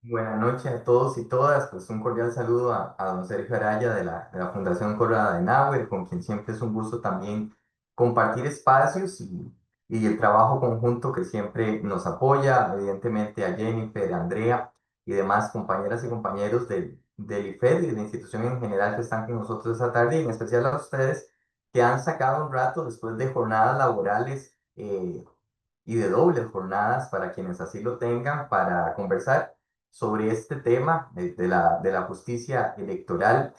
Buenas noches a todos y todas. Pues un cordial saludo a don Sergio Araya de la Fundación Konrad Adenauer, con quien siempre es un gusto también compartir espacios y el trabajo conjunto que siempre nos apoya. Evidentemente a Jennifer, a Andrea y demás compañeras y compañeros del IFED y de la institución en general que están con nosotros esta tarde, y en especial a ustedes que han sacado un rato después de jornadas laborales. Y de dobles jornadas para quienes así lo tengan para conversar sobre este tema de la justicia electoral.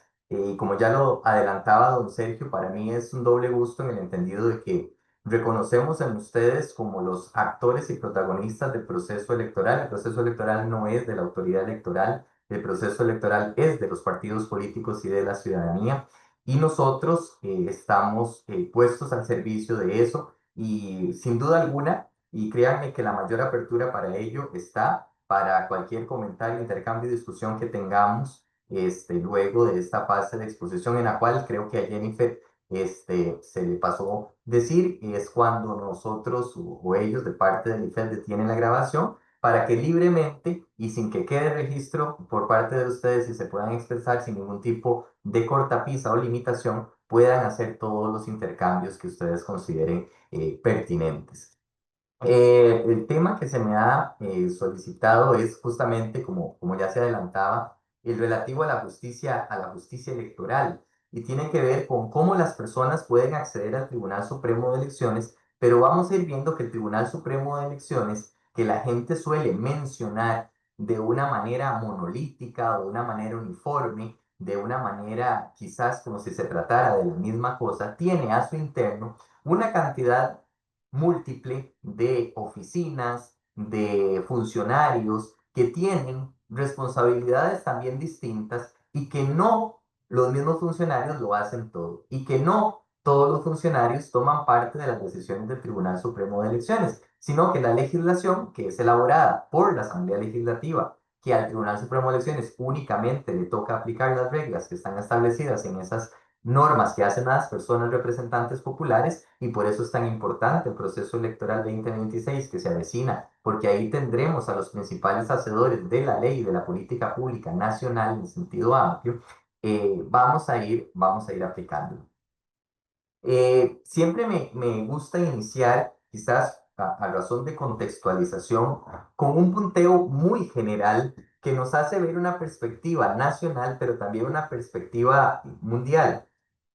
Como ya lo adelantaba don Sergio, para mí es un doble gusto en el entendido de que reconocemos en ustedes como los actores y protagonistas del proceso electoral. El proceso electoral no es de la autoridad electoral, el proceso electoral es de los partidos políticos y de la ciudadanía. Y nosotros estamos puestos al servicio de eso y sin duda alguna, y créanme que la mayor apertura para ello está para cualquier comentario, intercambio y discusión que tengamos luego de esta fase de exposición, en la cual creo que a Jennifer se le pasó decir, y es cuando nosotros o ellos de parte del IFED detienen la grabación para que libremente y sin que quede registro por parte de ustedes y se puedan expresar sin ningún tipo de cortapisa o limitación, puedan hacer todos los intercambios que ustedes consideren pertinentes. El tema que se me ha solicitado es justamente, como ya se adelantaba, el relativo a la justicia electoral, y tiene que ver con cómo las personas pueden acceder al Tribunal Supremo de Elecciones, pero vamos a ir viendo que el Tribunal Supremo de Elecciones, que la gente suele mencionar de una manera monolítica o de una manera uniforme, de una manera quizás como si se tratara de la misma cosa, tiene a su interno una cantidad múltiple de oficinas, de funcionarios que tienen responsabilidades también distintas y que no los mismos funcionarios lo hacen todo y que no todos los funcionarios toman parte de las decisiones del Tribunal Supremo de Elecciones, sino que la legislación que es elaborada por la Asamblea Legislativa, que al Tribunal Supremo de Elecciones únicamente le toca aplicar las reglas que están establecidas en esas normas que hacen a las personas representantes populares, y por eso es tan importante el proceso electoral 2026 que se avecina, porque ahí tendremos a los principales hacedores de la ley y de la política pública nacional en sentido amplio. Vamos a ir aplicándolo. Siempre me gusta iniciar, quizás a razón de contextualización, con un punteo muy general que nos hace ver una perspectiva nacional, pero también una perspectiva mundial.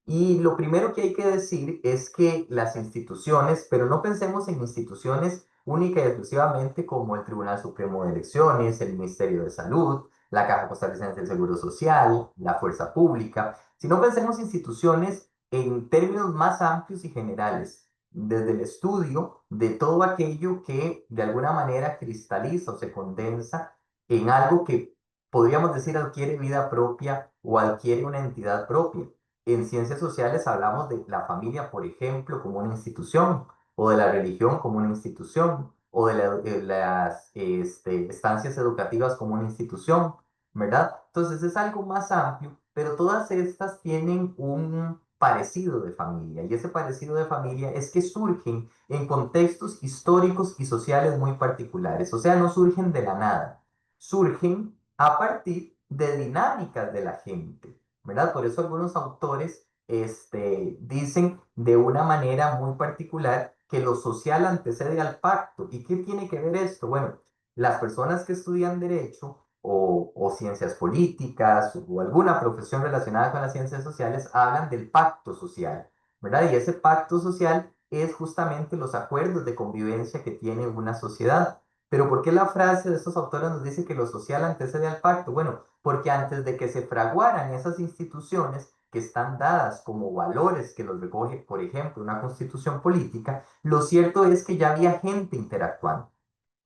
Y lo primero que hay que decir es que las instituciones, pero no pensemos en instituciones única y exclusivamente como el Tribunal Supremo de Elecciones, el Ministerio de Salud, la Caja Costarricense del Seguro Social, la Fuerza Pública, sino pensemos instituciones en términos más amplios y generales, desde el estudio de todo aquello que de alguna manera cristaliza o se condensa en algo que podríamos decir adquiere vida propia o adquiere una entidad propia. En ciencias sociales hablamos de la familia, por ejemplo, como una institución, o de la religión como una institución, o de las estancias educativas como una institución, ¿verdad? Entonces es algo más amplio, pero todas estas tienen un parecido de familia, y ese parecido de familia es que surgen en contextos históricos y sociales muy particulares, o sea, no surgen de la nada, surgen a partir de dinámicas de la gente. ¿Verdad? Por eso algunos autores dicen de una manera muy particular que lo social antecede al pacto. ¿Y qué tiene que ver esto? Bueno, las personas que estudian derecho o ciencias políticas o alguna profesión relacionada con las ciencias sociales hablan del pacto social, ¿verdad? Y ese pacto social es justamente los acuerdos de convivencia que tiene una sociedad. Pero ¿por qué la frase de estos autores nos dice que lo social antecede al pacto? Bueno, porque antes de que se fraguaran esas instituciones que están dadas como valores que los recoge, por ejemplo, una constitución política, lo cierto es que ya había gente interactuando.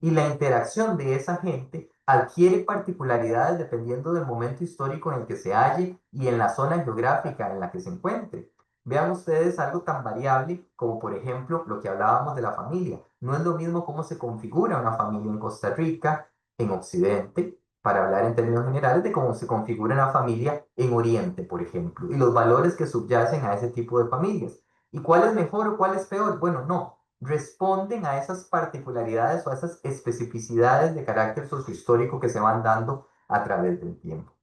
Y la interacción de esa gente adquiere particularidades dependiendo del momento histórico en el que se halle y en la zona geográfica en la que se encuentre. Vean ustedes algo tan variable como, por ejemplo, lo que hablábamos de la familia. No es lo mismo cómo se configura una familia en Costa Rica, en Occidente, para hablar en términos generales, de cómo se configura una familia en Oriente, por ejemplo, y los valores que subyacen a ese tipo de familias. ¿Y cuál es mejor o cuál es peor? Bueno, no. responden a esas particularidades o a esas especificidades de carácter sociohistórico que se van dando a través del tiempo.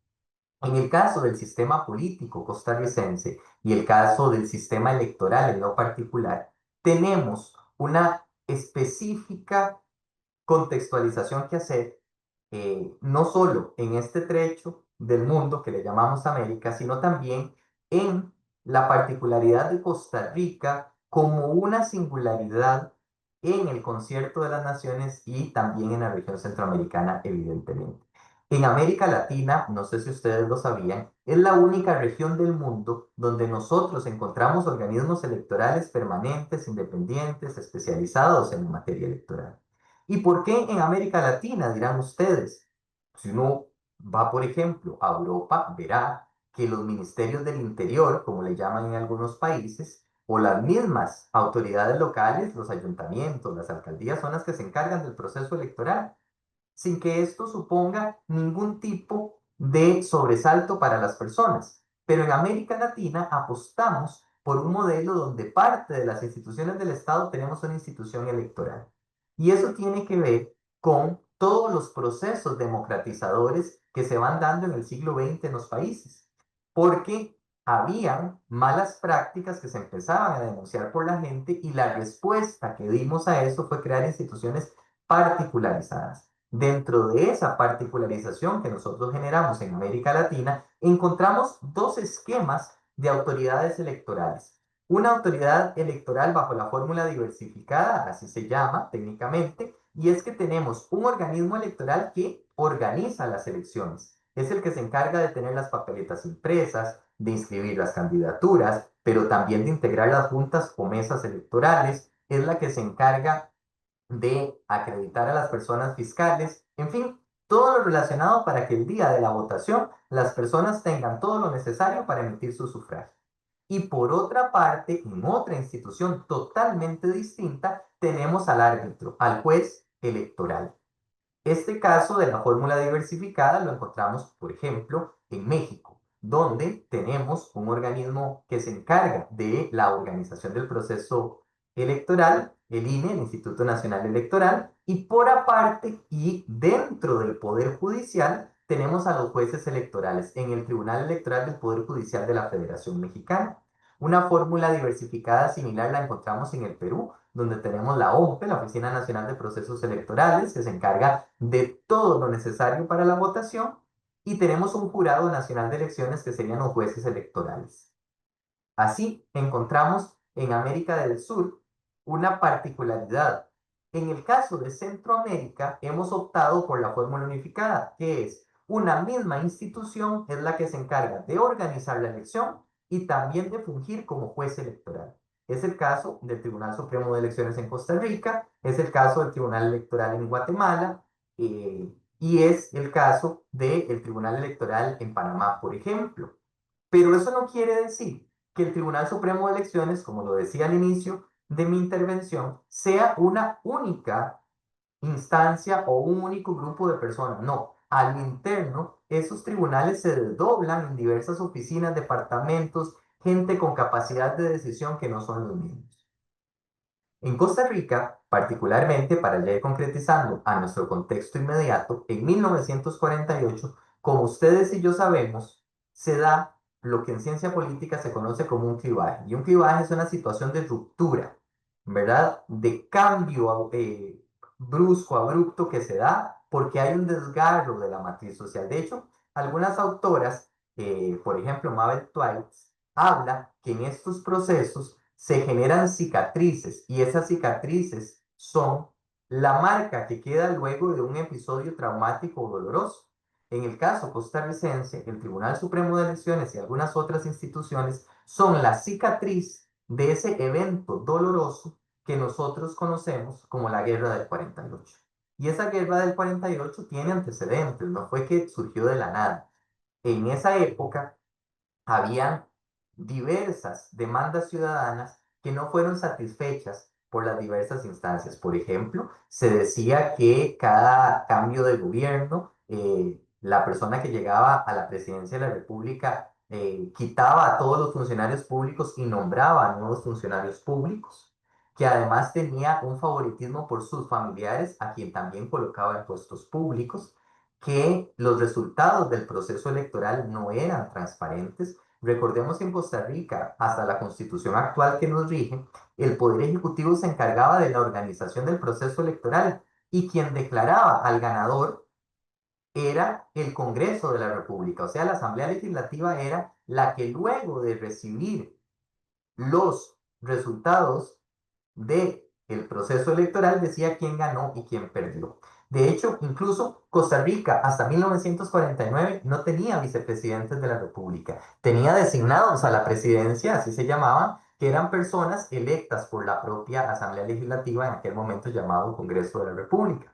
En el caso del sistema político costarricense y el caso del sistema electoral en lo particular, tenemos una específica contextualización que hacer, no solo en este trecho del mundo que le llamamos América, sino también en la particularidad de Costa Rica como una singularidad en el concierto de las naciones y también en la región centroamericana, evidentemente. En América Latina, no sé si ustedes lo sabían, es la única región del mundo donde nosotros encontramos organismos electorales permanentes, independientes, especializados en materia electoral. ¿Y por qué en América Latina, dirán ustedes? Si uno va, por ejemplo, a Europa, verá que los ministerios del interior, como le llaman en algunos países, o las mismas autoridades locales, los ayuntamientos, las alcaldías, son las que se encargan del proceso electoral sin que esto suponga ningún tipo de sobresalto para las personas. Pero en América Latina apostamos por un modelo donde parte de las instituciones del Estado tenemos una institución electoral. Y eso tiene que ver con todos los procesos democratizadores que se van dando en el siglo XX en los países. Porque habían malas prácticas que se empezaban a denunciar por la gente y la respuesta que dimos a eso fue crear instituciones particularizadas. Dentro de esa particularización que nosotros generamos en América Latina, encontramos dos esquemas de autoridades electorales. Una autoridad electoral bajo la fórmula diversificada, así se llama técnicamente, y es que tenemos un organismo electoral que organiza las elecciones. Es el que se encarga de tener las papeletas impresas, de inscribir las candidaturas, pero también de integrar las juntas o mesas electorales. Es la que se encarga de acreditar a las personas fiscales, en fin, todo lo relacionado para que el día de la votación las personas tengan todo lo necesario para emitir su sufragio. Y por otra parte, en otra institución totalmente distinta, tenemos al árbitro, al juez electoral. Este caso de la fórmula diversificada lo encontramos, por ejemplo, en México, donde tenemos un organismo que se encarga de la organización del proceso electoral, el INE, el Instituto Nacional Electoral, y por aparte y dentro del Poder Judicial tenemos a los jueces electorales en el Tribunal Electoral del Poder Judicial de la Federación Mexicana. Una fórmula diversificada similar la encontramos en el Perú, donde tenemos la OMPE, la Oficina Nacional de Procesos Electorales, que se encarga de todo lo necesario para la votación, y tenemos un jurado nacional de elecciones que serían los jueces electorales. Así encontramos en América del Sur una particularidad. En el caso de Centroamérica, hemos optado por la fórmula unificada, que es una misma institución es la que se encarga de organizar la elección y también de fungir como juez electoral. Es el caso del Tribunal Supremo de Elecciones en Costa Rica, es el caso del Tribunal Electoral en Guatemala, y es el caso del Tribunal Electoral en Panamá, por ejemplo. Pero eso no quiere decir que el Tribunal Supremo de Elecciones, como lo decía al inicio de mi intervención, sea una única instancia o un único grupo de personas. No, al interno, esos tribunales se desdoblan en diversas oficinas, departamentos, gente con capacidad de decisión que no son los mismos. En Costa Rica, particularmente para ya ir concretizando a nuestro contexto inmediato, en 1948, como ustedes y yo sabemos, se da lo que en ciencia política se conoce como un clivaje. Y un clivaje es una situación de ruptura, ¿verdad? De cambio brusco, abrupto que se da porque hay un desgarro de la matriz social. De hecho, algunas autoras, por ejemplo, Mabel Twice, habla que en estos procesos se generan cicatrices y esas cicatrices son la marca que queda luego de un episodio traumático o doloroso. En el caso costarricense, el Tribunal Supremo de Elecciones y algunas otras instituciones son la cicatriz de ese evento doloroso que nosotros conocemos como la Guerra del 48. Y esa Guerra del 48 tiene antecedentes, no fue que surgió de la nada. En esa época habían diversas demandas ciudadanas que no fueron satisfechas por las diversas instancias. Por ejemplo, se decía que cada cambio de gobierno, la persona que llegaba a la presidencia de la República quitaba a todos los funcionarios públicos y nombraba a nuevos funcionarios públicos, que además tenía un favoritismo por sus familiares, a quien también colocaba en puestos públicos, que los resultados del proceso electoral no eran transparentes. Recordemos que en Costa Rica, hasta la constitución actual que nos rige, el Poder Ejecutivo se encargaba de la organización del proceso electoral y quien declaraba al ganador era el Congreso de la República, o sea, la Asamblea Legislativa era la que luego de recibir los resultados del proceso electoral decía quién ganó y quién perdió. De hecho, incluso Costa Rica hasta 1949 no tenía vicepresidentes de la República. Tenía designados a la presidencia, así se llamaban, que eran personas electas por la propia Asamblea Legislativa en aquel momento llamado Congreso de la República.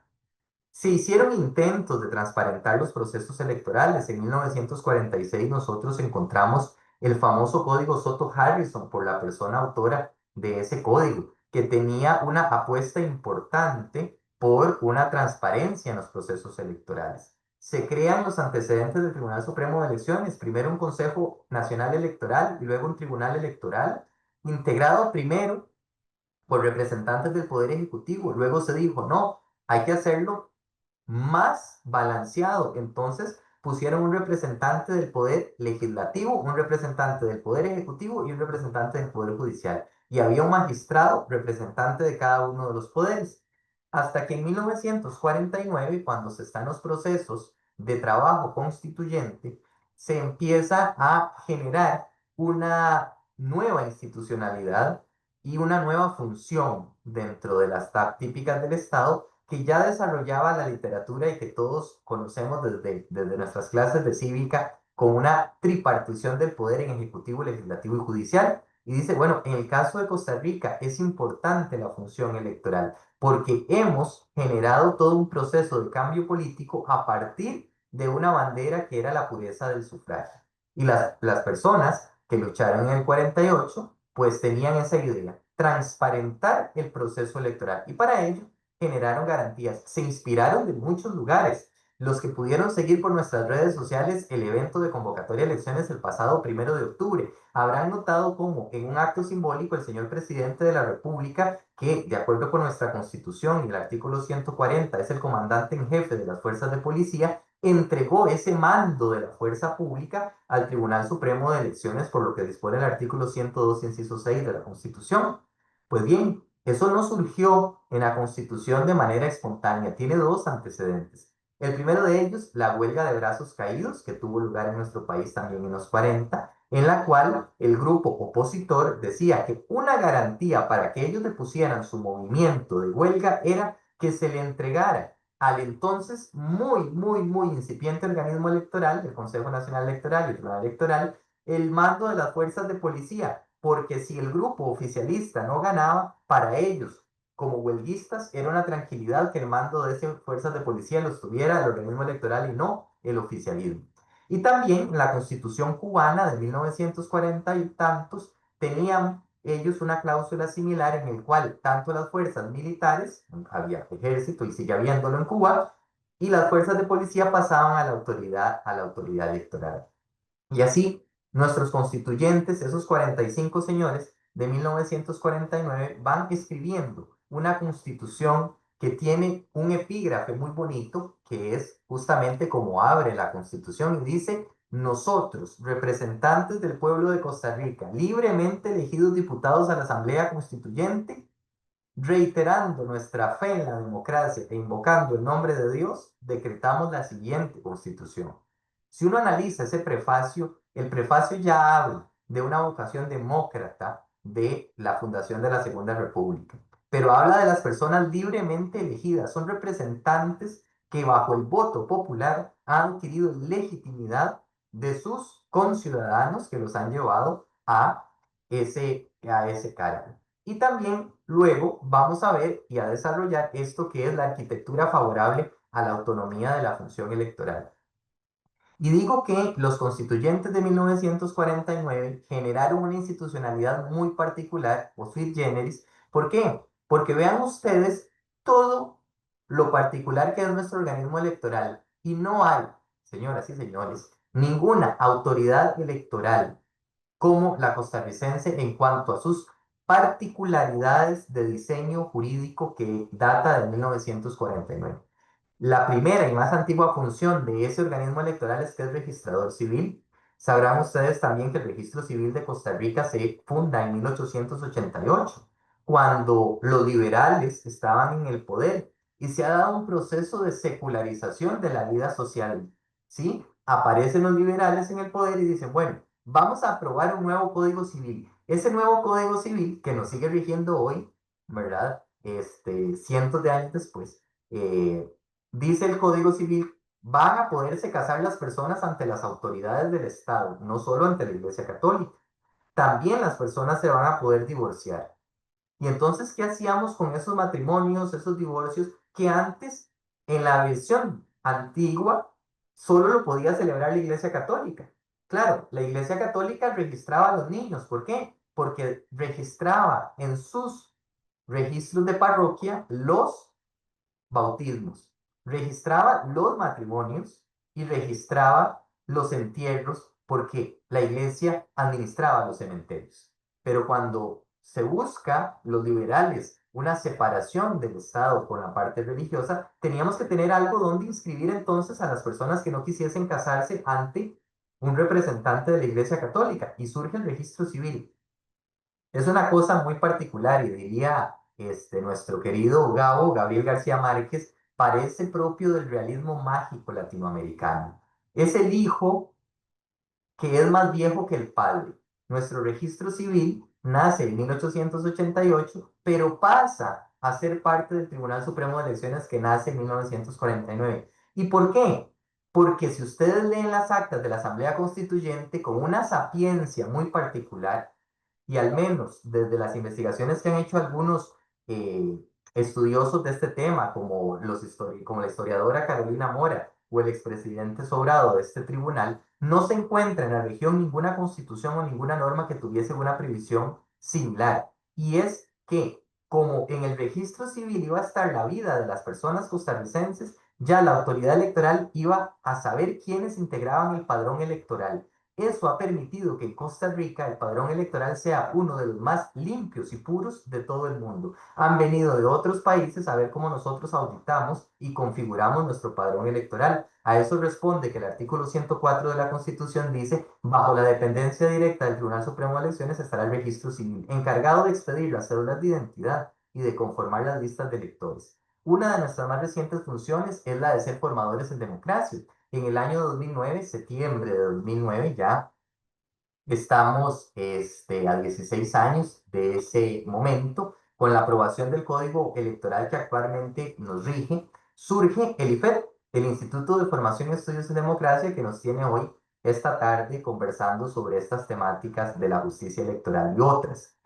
Se hicieron intentos de transparentar los procesos electorales. En 1946 nosotros encontramos el famoso código Soto-Harrison por la persona autora de ese código, que tenía una apuesta importante por una transparencia en los procesos electorales. Se crean los antecedentes del Tribunal Supremo de Elecciones, primero un Consejo Nacional Electoral y luego un Tribunal Electoral, integrado primero por representantes del Poder Ejecutivo. Luego se dijo, no, hay que hacerlo más balanceado. Entonces pusieron un representante del poder legislativo, un representante del poder ejecutivo y un representante del poder judicial. Y había un magistrado representante de cada uno de los poderes. Hasta que en 1949, cuando se están los procesos de trabajo constituyente, se empieza a generar una nueva institucionalidad y una nueva función dentro de las típicas del Estado que ya desarrollaba la literatura y que todos conocemos desde nuestras clases de cívica con una tripartición del poder en ejecutivo, legislativo y judicial. Y dice, bueno, en el caso de Costa Rica es importante la función electoral porque hemos generado todo un proceso de cambio político a partir de una bandera que era la pureza del sufragio. Y las personas que lucharon en el 48, pues tenían esa idea, transparentar el proceso electoral. Y para ello generaron garantías. Se inspiraron de muchos lugares. Los que pudieron seguir por nuestras redes sociales el evento de convocatoria de elecciones el pasado 1 de octubre, habrán notado cómo en un acto simbólico el señor presidente de la República, que de acuerdo con nuestra constitución y el artículo 140 es el comandante en jefe de las fuerzas de policía, entregó ese mando de la fuerza pública al Tribunal Supremo de Elecciones por lo que dispone el artículo 102, inciso 6 de la Constitución. Pues bien, eso no surgió en la Constitución de manera espontánea, tiene dos antecedentes. El primero de ellos, la huelga de brazos caídos, que tuvo lugar en nuestro país también en los 40, en la cual el grupo opositor decía que una garantía para que ellos depusieran su movimiento de huelga era que se le entregara al entonces muy incipiente organismo electoral, el Consejo Nacional Electoral y el Tribunal Electoral, el mando de las fuerzas de policía, porque si el grupo oficialista no ganaba, para ellos, como huelguistas, era una tranquilidad que el mando de esas fuerzas de policía lo estuviera el organismo electoral y no el oficialismo. Y también la Constitución cubana de 1940 y tantos tenían ellos una cláusula similar en el cual tanto las fuerzas militares, había ejército y sigue habiéndolo en Cuba, y las fuerzas de policía pasaban a la autoridad electoral. Y así, nuestros constituyentes, esos 45 señores de 1949, van escribiendo una constitución que tiene un epígrafe muy bonito, que es justamente como abre la constitución y dice, nosotros, representantes del pueblo de Costa Rica, libremente elegidos diputados a la Asamblea Constituyente, reiterando nuestra fe en la democracia e invocando el nombre de Dios, decretamos la siguiente constitución. Si uno analiza ese prefacio, el prefacio ya habla de una vocación demócrata de la fundación de la Segunda República, pero habla de las personas libremente elegidas, son representantes que bajo el voto popular han adquirido legitimidad de sus conciudadanos que los han llevado a ese cargo. Y también luego vamos a ver y a desarrollar esto que es la arquitectura favorable a la autonomía de la función electoral. Y digo que los constituyentes de 1949 generaron una institucionalidad muy particular, o sui generis. ¿Por qué? Porque vean ustedes todo lo particular que es nuestro organismo electoral. Y no hay, señoras y señores, ninguna autoridad electoral como la costarricense en cuanto a sus particularidades de diseño jurídico que data de 1949. La primera y más antigua función de ese organismo electoral es que es registrador civil. Sabrán ustedes también que el registro civil de Costa Rica se funda en 1888, cuando los liberales estaban en el poder y se ha dado un proceso de secularización de la vida social. ¿Sí? Aparecen los liberales en el poder y dicen, bueno, vamos a aprobar un nuevo código civil. Ese nuevo código civil que nos sigue rigiendo hoy, ¿verdad? Cientos de años después. Dice el Código Civil, van a poderse casar las personas ante las autoridades del Estado, no solo ante la Iglesia Católica. También las personas se van a poder divorciar. Y entonces, ¿qué hacíamos con esos matrimonios, esos divorcios, que antes, en la versión antigua, solo lo podía celebrar la Iglesia Católica? Claro, la Iglesia Católica registraba a los niños. ¿Por qué? Porque registraba en sus registros de parroquia los bautismos, registraba los matrimonios y registraba los entierros porque la iglesia administraba los cementerios. Pero cuando se busca, los liberales, una separación del Estado con la parte religiosa, teníamos que tener algo donde inscribir entonces a las personas que no quisiesen casarse ante un representante de la Iglesia Católica y surge el registro civil. Es una cosa muy particular y diría nuestro querido Gabriel García Márquez, parece propio del realismo mágico latinoamericano. Es el hijo que es más viejo que el padre. Nuestro registro civil nace en 1888, pero pasa a ser parte del Tribunal Supremo de Elecciones que nace en 1949. ¿Y por qué? Porque si ustedes leen las actas de la Asamblea Constituyente con una sapiencia muy particular, y al menos desde las investigaciones que han hecho algunos eh, estudiosos de este tema, como la historiadora Carolina Mora o el expresidente Sobrado de este tribunal, no se encuentra en la región ninguna constitución o ninguna norma que tuviese una previsión similar. Y es que, como en el registro civil iba a estar la vida de las personas costarricenses, ya la autoridad electoral iba a saber quiénes integraban el padrón electoral. Eso ha permitido que en Costa Rica el padrón electoral sea uno de los más limpios y puros de todo el mundo. Han venido de otros países a ver cómo nosotros auditamos y configuramos nuestro padrón electoral. A eso responde que el artículo 104 de la Constitución dice, bajo la dependencia directa del Tribunal Supremo de Elecciones estará el registro civil, encargado de expedir las cédulas de identidad y de conformar las listas de electores. Una de nuestras más recientes funciones es la de ser formadores en democracia. En el año 2009, septiembre de 2009, ya estamos a 16 años de ese momento, con la aprobación del Código Electoral que actualmente nos rige, surge el IFED, el Instituto de Formación y Estudios en Democracia, que nos tiene hoy, esta tarde, conversando sobre estas temáticas de la justicia electoral y otras.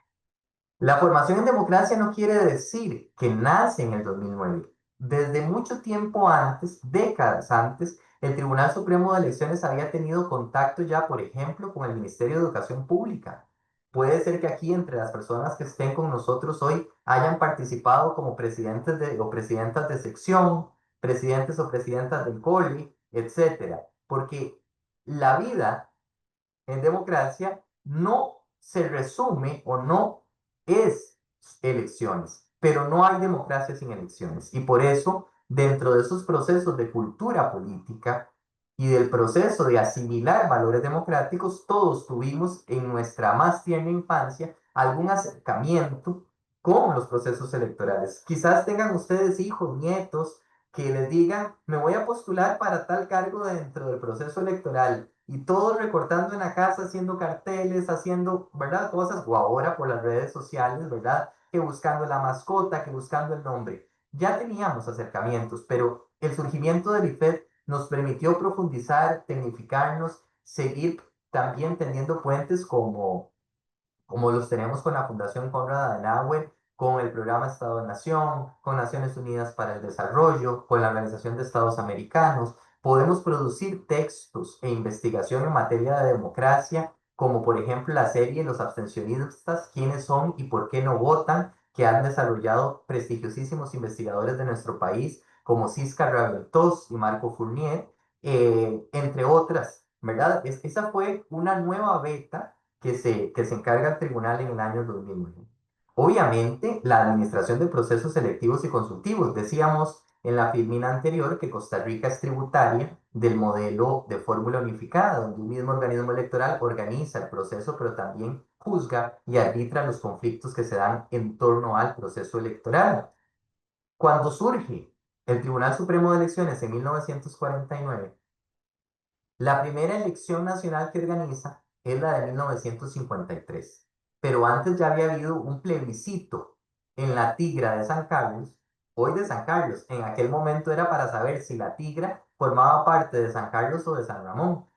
La formación en democracia no quiere decir que nace en el 2009. Desde mucho tiempo antes, décadas antes, el Tribunal Supremo de Elecciones había tenido contacto ya, por ejemplo, con el Ministerio de Educación Pública. Puede ser que aquí, entre las personas que estén con nosotros hoy, hayan participado como presidentes o presidentas de sección, presidentes o presidentas del COLI, etcétera. Porque la vida en democracia no se resume o no es elecciones, pero no hay democracia sin elecciones. Y por eso, dentro de esos procesos de cultura política y del proceso de asimilar valores democráticos, todos tuvimos en nuestra más tierna infancia algún acercamiento con los procesos electorales. Quizás tengan ustedes hijos, nietos, que les digan, me voy a postular para tal cargo dentro del proceso electoral y todos recortando en la casa, haciendo carteles, haciendo, ¿verdad? Cosas, o ahora por las redes sociales, ¿verdad? Que buscando la mascota, que buscando el nombre. Ya teníamos acercamientos, pero el surgimiento del IFED nos permitió profundizar, tecnificarnos, seguir también teniendo puentes como los tenemos con la Fundación Konrad Adenauer, con el programa Estado-Nación, con Naciones Unidas para el Desarrollo, con la Organización de Estados Americanos. Podemos producir textos e investigación en materia de democracia, como por ejemplo la serie Los abstencionistas, quiénes son y por qué no votan, que han desarrollado prestigiosísimos investigadores de nuestro país, como Cisca Raventos y Marco Fournier, entre otras, ¿verdad? Esa fue una nueva beta que se encarga el tribunal en el año 2009. Obviamente, la administración de procesos selectivos y consultivos. Decíamos en la filmina anterior que Costa Rica es tributaria del modelo de fórmula unificada, donde un mismo organismo electoral organiza el proceso, pero también juzga y arbitra los conflictos que se dan en torno al proceso electoral. Cuando surge el Tribunal Supremo de Elecciones en 1949, la primera elección nacional que organiza es la de 1953, pero antes ya había habido un plebiscito en la Tigra de San Carlos, hoy de San Carlos. En aquel momento era para saber si la Tigra formaba parte de San Carlos o de San Ramón.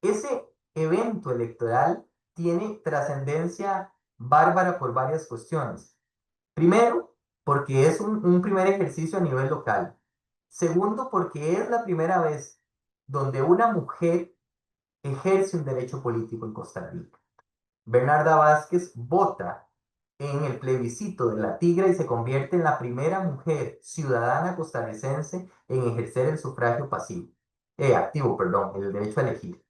Ese evento electoral tiene trascendencia bárbara por varias cuestiones. Primero, porque es un primer ejercicio a nivel local. Segundo, porque es la primera vez donde una mujer ejerce un derecho político en Costa Rica. Bernarda Vázquez vota en el plebiscito de la Tigra y se convierte en la primera mujer ciudadana costarricense en ejercer el sufragio pasivo, activo, perdón, el derecho a elegir.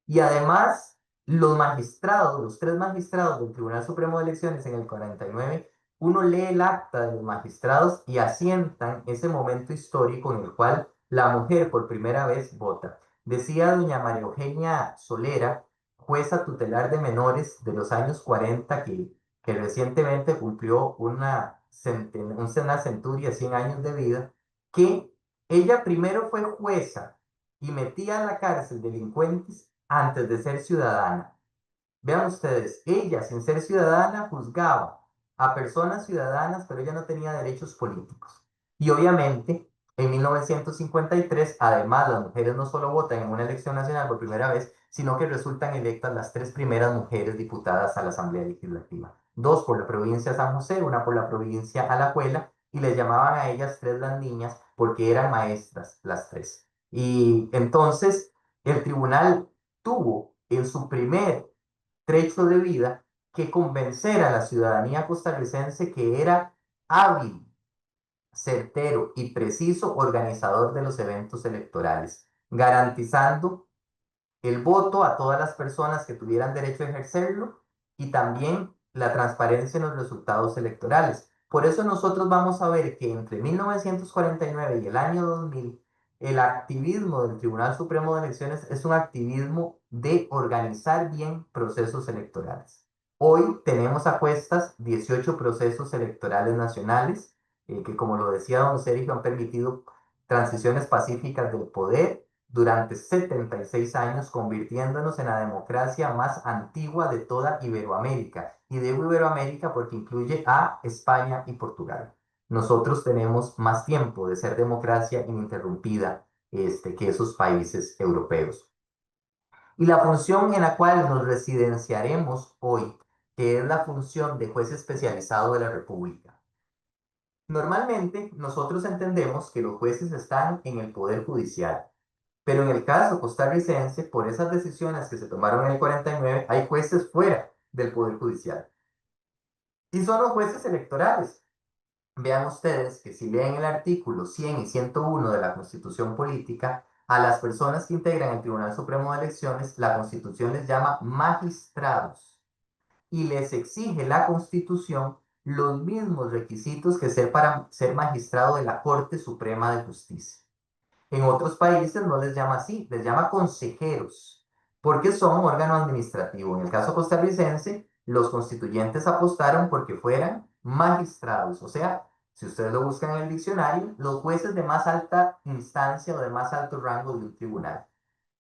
Y además, los magistrados, los tres magistrados del Tribunal Supremo de Elecciones en el 49, uno lee el acta de los magistrados y asientan ese momento histórico en el cual la mujer por primera vez vota. Decía doña María Eugenia Solera, jueza tutelar de menores de los años 40, que recientemente cumplió una centuria, 100 años de vida, que ella primero fue jueza y metía a la cárcel delincuentes antes de ser ciudadana. Vean ustedes, ella sin ser ciudadana juzgaba a personas ciudadanas, pero ella no tenía derechos políticos. Y obviamente, en 1953, además, las mujeres no solo votan en una elección nacional por primera vez, sino que resultan electas las tres primeras mujeres diputadas a la Asamblea Legislativa. Dos por la provincia de San José, una por la provincia de Alajuela, y les llamaban a ellas tres las niñas porque eran maestras las tres. Y entonces, el tribunal tuvo en su primer trecho de vida que convencer a la ciudadanía costarricense que era hábil, certero y preciso organizador de los eventos electorales, garantizando el voto a todas las personas que tuvieran derecho a ejercerlo y también la transparencia en los resultados electorales. Por eso nosotros vamos a ver que entre 1949 y el año 2000, el activismo del Tribunal Supremo de Elecciones es un activismo de organizar bien procesos electorales. Hoy tenemos a cuestas 18 procesos electorales nacionales, que como lo decía don Sergio, han permitido transiciones pacíficas del poder durante 76 años, convirtiéndonos en la democracia más antigua de toda Iberoamérica. Y digo Iberoamérica porque incluye a España y Portugal. Nosotros tenemos más tiempo de ser democracia ininterrumpida que esos países europeos. Y la función en la cual nos residenciaremos hoy, que es la función de juez especializado de la República. Normalmente nosotros entendemos que los jueces están en el Poder Judicial, pero en el caso costarricense, por esas decisiones que se tomaron en el 49, hay jueces fuera del Poder Judicial. Y son los jueces electorales. Vean ustedes que si leen el artículo 100 y 101 de la Constitución Política, a las personas que integran el Tribunal Supremo de Elecciones, la Constitución les llama magistrados y les exige la Constitución los mismos requisitos que ser para ser magistrado de la Corte Suprema de Justicia. En otros países no les llama así, les llama consejeros, porque son órgano administrativo. En el caso costarricense, los constituyentes apostaron porque fueran magistrados, o sea, si ustedes lo buscan en el diccionario, los jueces de más alta instancia o de más alto rango de un tribunal.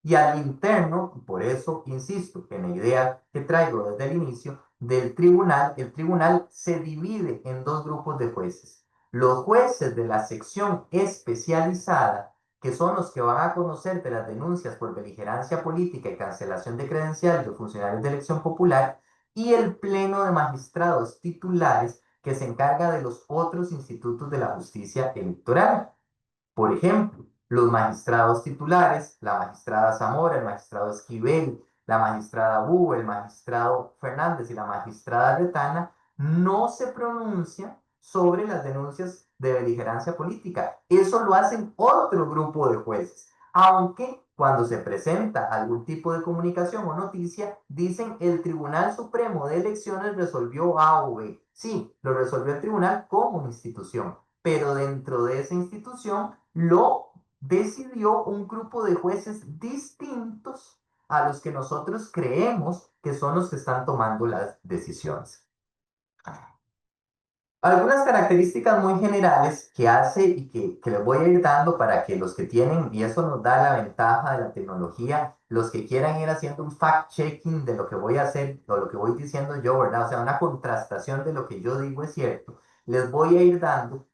Y al interno, y por eso insisto en la idea que traigo desde el inicio, el tribunal se divide en dos grupos de jueces. Los jueces de la sección especializada, que son los que van a conocer de las denuncias por beligerancia política y cancelación de credenciales de funcionarios de elección popular, y el pleno de magistrados titulares, que se encarga de los otros institutos de la justicia electoral. Por ejemplo, los magistrados titulares, la magistrada Zamora, el magistrado Esquivel, la magistrada Bú, el magistrado Fernández y la magistrada Retana, no se pronuncian sobre las denuncias de beligerancia política. Eso lo hacen otro grupo de jueces, aunque cuando se presenta algún tipo de comunicación o noticia, dicen el Tribunal Supremo de Elecciones resolvió A o B. Sí, lo resolvió el tribunal como institución, pero dentro de esa institución lo decidió un grupo de jueces distintos a los que nosotros creemos que son los que están tomando las decisiones. Algunas características muy generales que hace y que les voy a ir dando para que los que tienen, y eso nos da la ventaja de la tecnología, los que quieran ir haciendo un fact-checking de lo que voy a hacer o lo que voy diciendo yo, ¿verdad? O sea, una contrastación de lo que yo digo es cierto, les voy a ir dando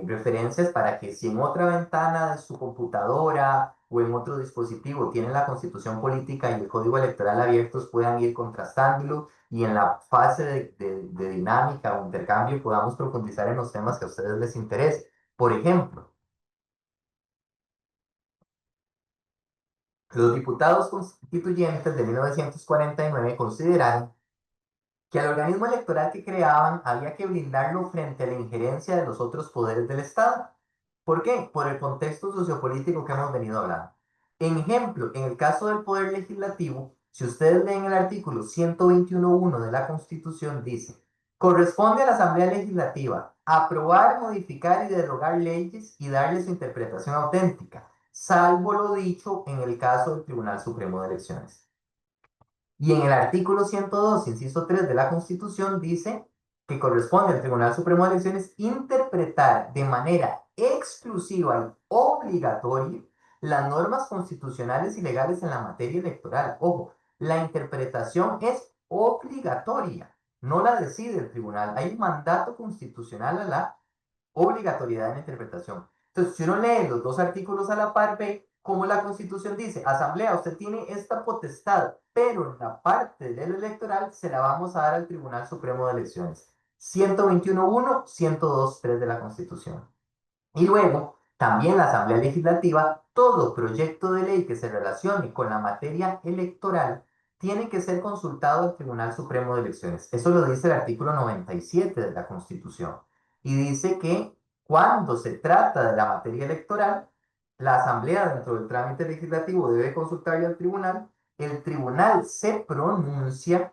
referencias para que si en otra ventana de su computadora o en otro dispositivo tienen la Constitución Política y el Código Electoral abiertos, puedan ir contrastándolo y en la fase de dinámica o intercambio podamos profundizar en los temas que a ustedes les interese. Por ejemplo, los diputados constituyentes de 1949 consideraron que al organismo electoral que creaban había que blindarlo frente a la injerencia de los otros poderes del Estado. ¿Por qué? Por el contexto sociopolítico que hemos venido hablando. En ejemplo, en el caso del poder legislativo, si ustedes leen el artículo 121.1 de la Constitución, dice, corresponde a la Asamblea Legislativa aprobar, modificar y derogar leyes y darle su interpretación auténtica, salvo lo dicho en el caso del Tribunal Supremo de Elecciones. Y en el artículo 102, inciso 3 de la Constitución, dice que corresponde al Tribunal Supremo de Elecciones interpretar de manera exclusiva y obligatoria las normas constitucionales y legales en la materia electoral. Ojo, la interpretación es obligatoria, no la decide el tribunal. Hay un mandato constitucional a la obligatoriedad en la interpretación. Entonces, si uno lee los dos artículos a la par, ve cómo la Constitución dice, Asamblea, usted tiene esta potestad, pero en la parte del electoral se la vamos a dar al Tribunal Supremo de Elecciones. 121.1, 102.3 de la Constitución. Y luego, también la Asamblea Legislativa, todo proyecto de ley que se relacione con la materia electoral tiene que ser consultado al Tribunal Supremo de Elecciones. Eso lo dice el artículo 97 de la Constitución. Y dice que cuando se trata de la materia electoral, la Asamblea dentro del trámite legislativo debe consultarle al tribunal, el tribunal se pronuncia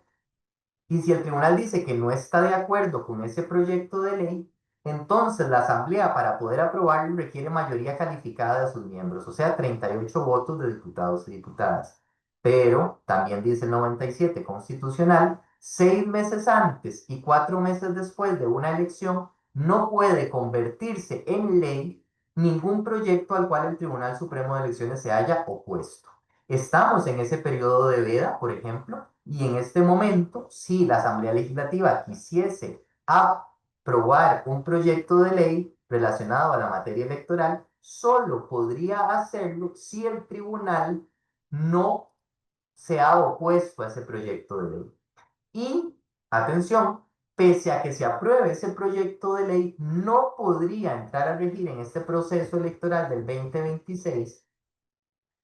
y si el tribunal dice que no está de acuerdo con ese proyecto de ley, entonces la asamblea para poder aprobarlo requiere mayoría calificada de sus miembros, o sea, 38 votos de diputados y diputadas. Pero también dice el 97 constitucional, 6 meses antes y 4 meses después de una elección, no puede convertirse en ley ningún proyecto al cual el Tribunal Supremo de Elecciones se haya opuesto. Estamos en ese periodo de veda, por ejemplo, y en este momento, si la Asamblea Legislativa quisiese aprobar un proyecto de ley relacionado a la materia electoral, solo podría hacerlo si el tribunal no se ha opuesto a ese proyecto de ley. Y, atención, pese a que se apruebe ese proyecto de ley, no podría entrar a regir en este proceso electoral del 2026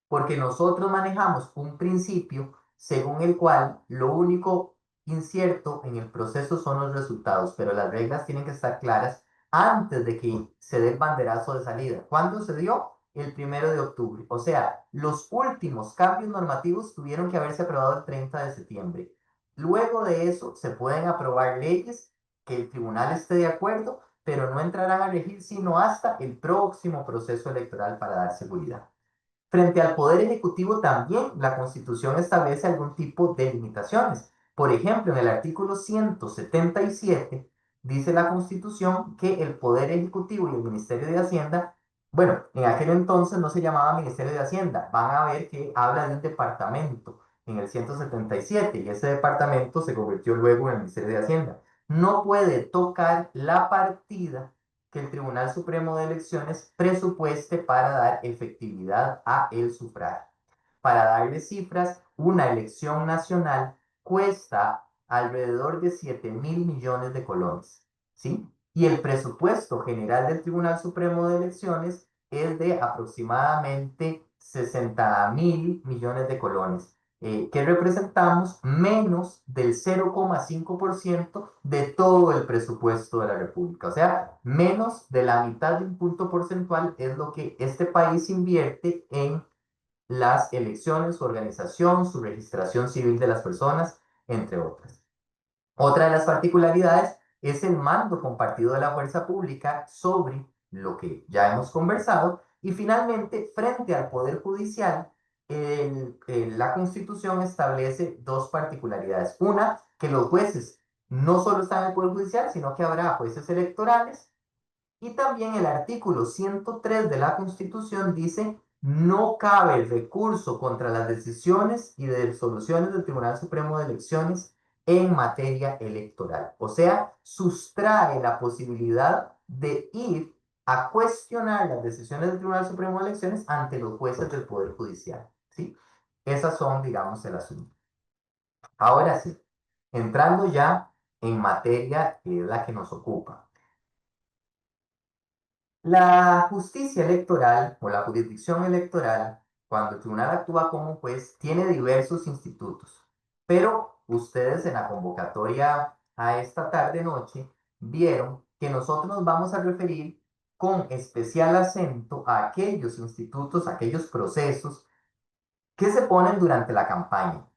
porque nosotros manejamos un principio según el cual lo único incierto en el proceso son los resultados, pero las reglas tienen que estar claras antes de que se dé el banderazo de salida. ¿Cuándo se dio? El 1 de octubre. O sea, los últimos cambios normativos tuvieron que haberse aprobado el 30 de septiembre. Luego de eso se pueden aprobar leyes que el tribunal esté de acuerdo, pero no entrarán a regir sino hasta el próximo proceso electoral para dar seguridad. Frente al Poder Ejecutivo también la Constitución establece algún tipo de limitaciones. Por ejemplo, en el artículo 177 dice la Constitución que el Poder Ejecutivo y el Ministerio de Hacienda, bueno, en aquel entonces no se llamaba Ministerio de Hacienda, van a ver que habla de un departamento en el 177 y ese departamento se convirtió luego en el Ministerio de Hacienda. No puede tocar la partida que el Tribunal Supremo de Elecciones presupueste para dar efectividad a el sufragio. Para darle cifras, una elección nacional cuesta alrededor de 7.000 millones de colones, ¿sí? Y el presupuesto general del Tribunal Supremo de Elecciones es de aproximadamente 60.000 millones de colones que representamos menos del 0,5% de todo el presupuesto de la República. O sea, menos de la mitad de un punto porcentual es lo que este país invierte en las elecciones, su organización, su registración civil de las personas, entre otras. Otra de las particularidades es el mando compartido de la fuerza pública sobre lo que ya hemos conversado. Y finalmente, frente al Poder Judicial, la Constitución establece dos particularidades. Una, que los jueces no solo están en el Poder Judicial, sino que habrá jueces electorales y también el artículo 103 de la Constitución dice, no cabe el recurso contra las decisiones y de resoluciones del Tribunal Supremo de Elecciones en materia electoral. O sea, sustrae la posibilidad de ir a cuestionar las decisiones del Tribunal Supremo de Elecciones ante los jueces del Poder Judicial. ¿Sí? Esas son, digamos, el asunto. Ahora sí, entrando ya en materia que es la que nos ocupa. La justicia electoral o la jurisdicción electoral, cuando el tribunal actúa como juez, tiene diversos institutos, pero ustedes en la convocatoria a esta tarde-noche vieron que nosotros nos vamos a referir con especial acento a aquellos institutos, a aquellos procesos que se ponen durante la campaña.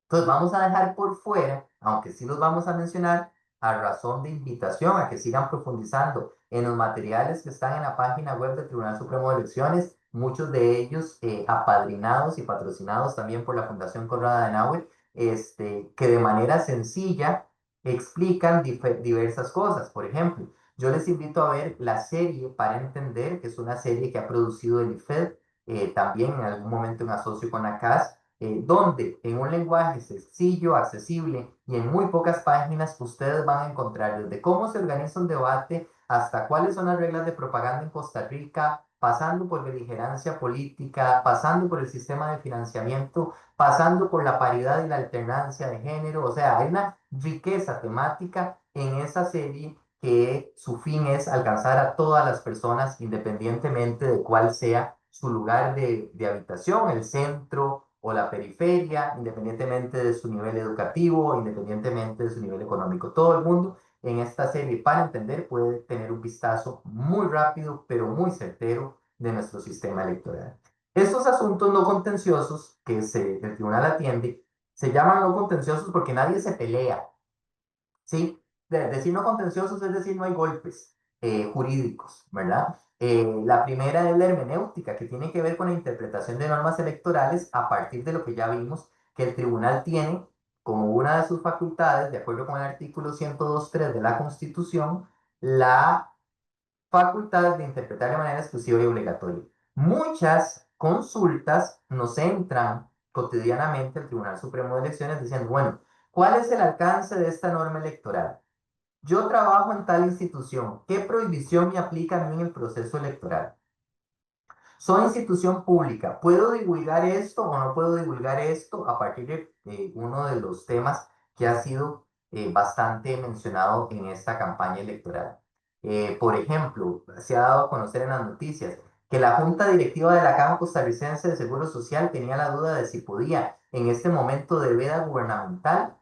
Entonces vamos a dejar por fuera, aunque sí los vamos a mencionar, a razón de invitación a que sigan profundizando en los materiales que están en la página web del Tribunal Supremo de Elecciones, muchos de ellos apadrinados y patrocinados también por la Fundación Konrad Adenauer, que de manera sencilla explican diversas cosas. Por ejemplo, yo les invito a ver la serie Para Entender, que es una serie que ha producido el IFED, también en algún momento en asocio con ACAS, donde en un lenguaje sencillo, accesible y en muy pocas páginas ustedes van a encontrar desde cómo se organiza un debate hasta cuáles son las reglas de propaganda en Costa Rica, pasando por beligerancia política, pasando por el sistema de financiamiento, pasando por la paridad y la alternancia de género. O sea, hay una riqueza temática en esa serie que su fin es alcanzar a todas las personas independientemente de cuál sea su lugar de habitación, el centro o la periferia, independientemente de su nivel educativo, independientemente de su nivel económico. Todo el mundo en esta serie, para entender, puede tener un vistazo muy rápido, pero muy certero de nuestro sistema electoral. Estos asuntos no contenciosos el tribunal atiende se llaman no contenciosos porque nadie se pelea. ¿Sí? Decir no contenciosos es decir no hay golpes jurídicos, ¿verdad? La primera es la hermenéutica, que tiene que ver con la interpretación de normas electorales a partir de lo que ya vimos que el tribunal tiene como una de sus facultades, de acuerdo con el artículo 102.3 de la Constitución, la facultad de interpretar de manera exclusiva y obligatoria. Muchas consultas nos entran cotidianamente al Tribunal Supremo de Elecciones diciendo, bueno, ¿cuál es el alcance de esta norma electoral? Yo trabajo en tal institución. ¿Qué prohibición me aplica a mí en el proceso electoral? Soy institución pública. ¿Puedo divulgar esto o no puedo divulgar esto? A partir de uno de los temas que ha sido bastante mencionado en esta campaña electoral. Por ejemplo, se ha dado a conocer en las noticias que la Junta Directiva de la Caja Costarricense de Seguro Social tenía la duda de si podía, en este momento de veda gubernamental,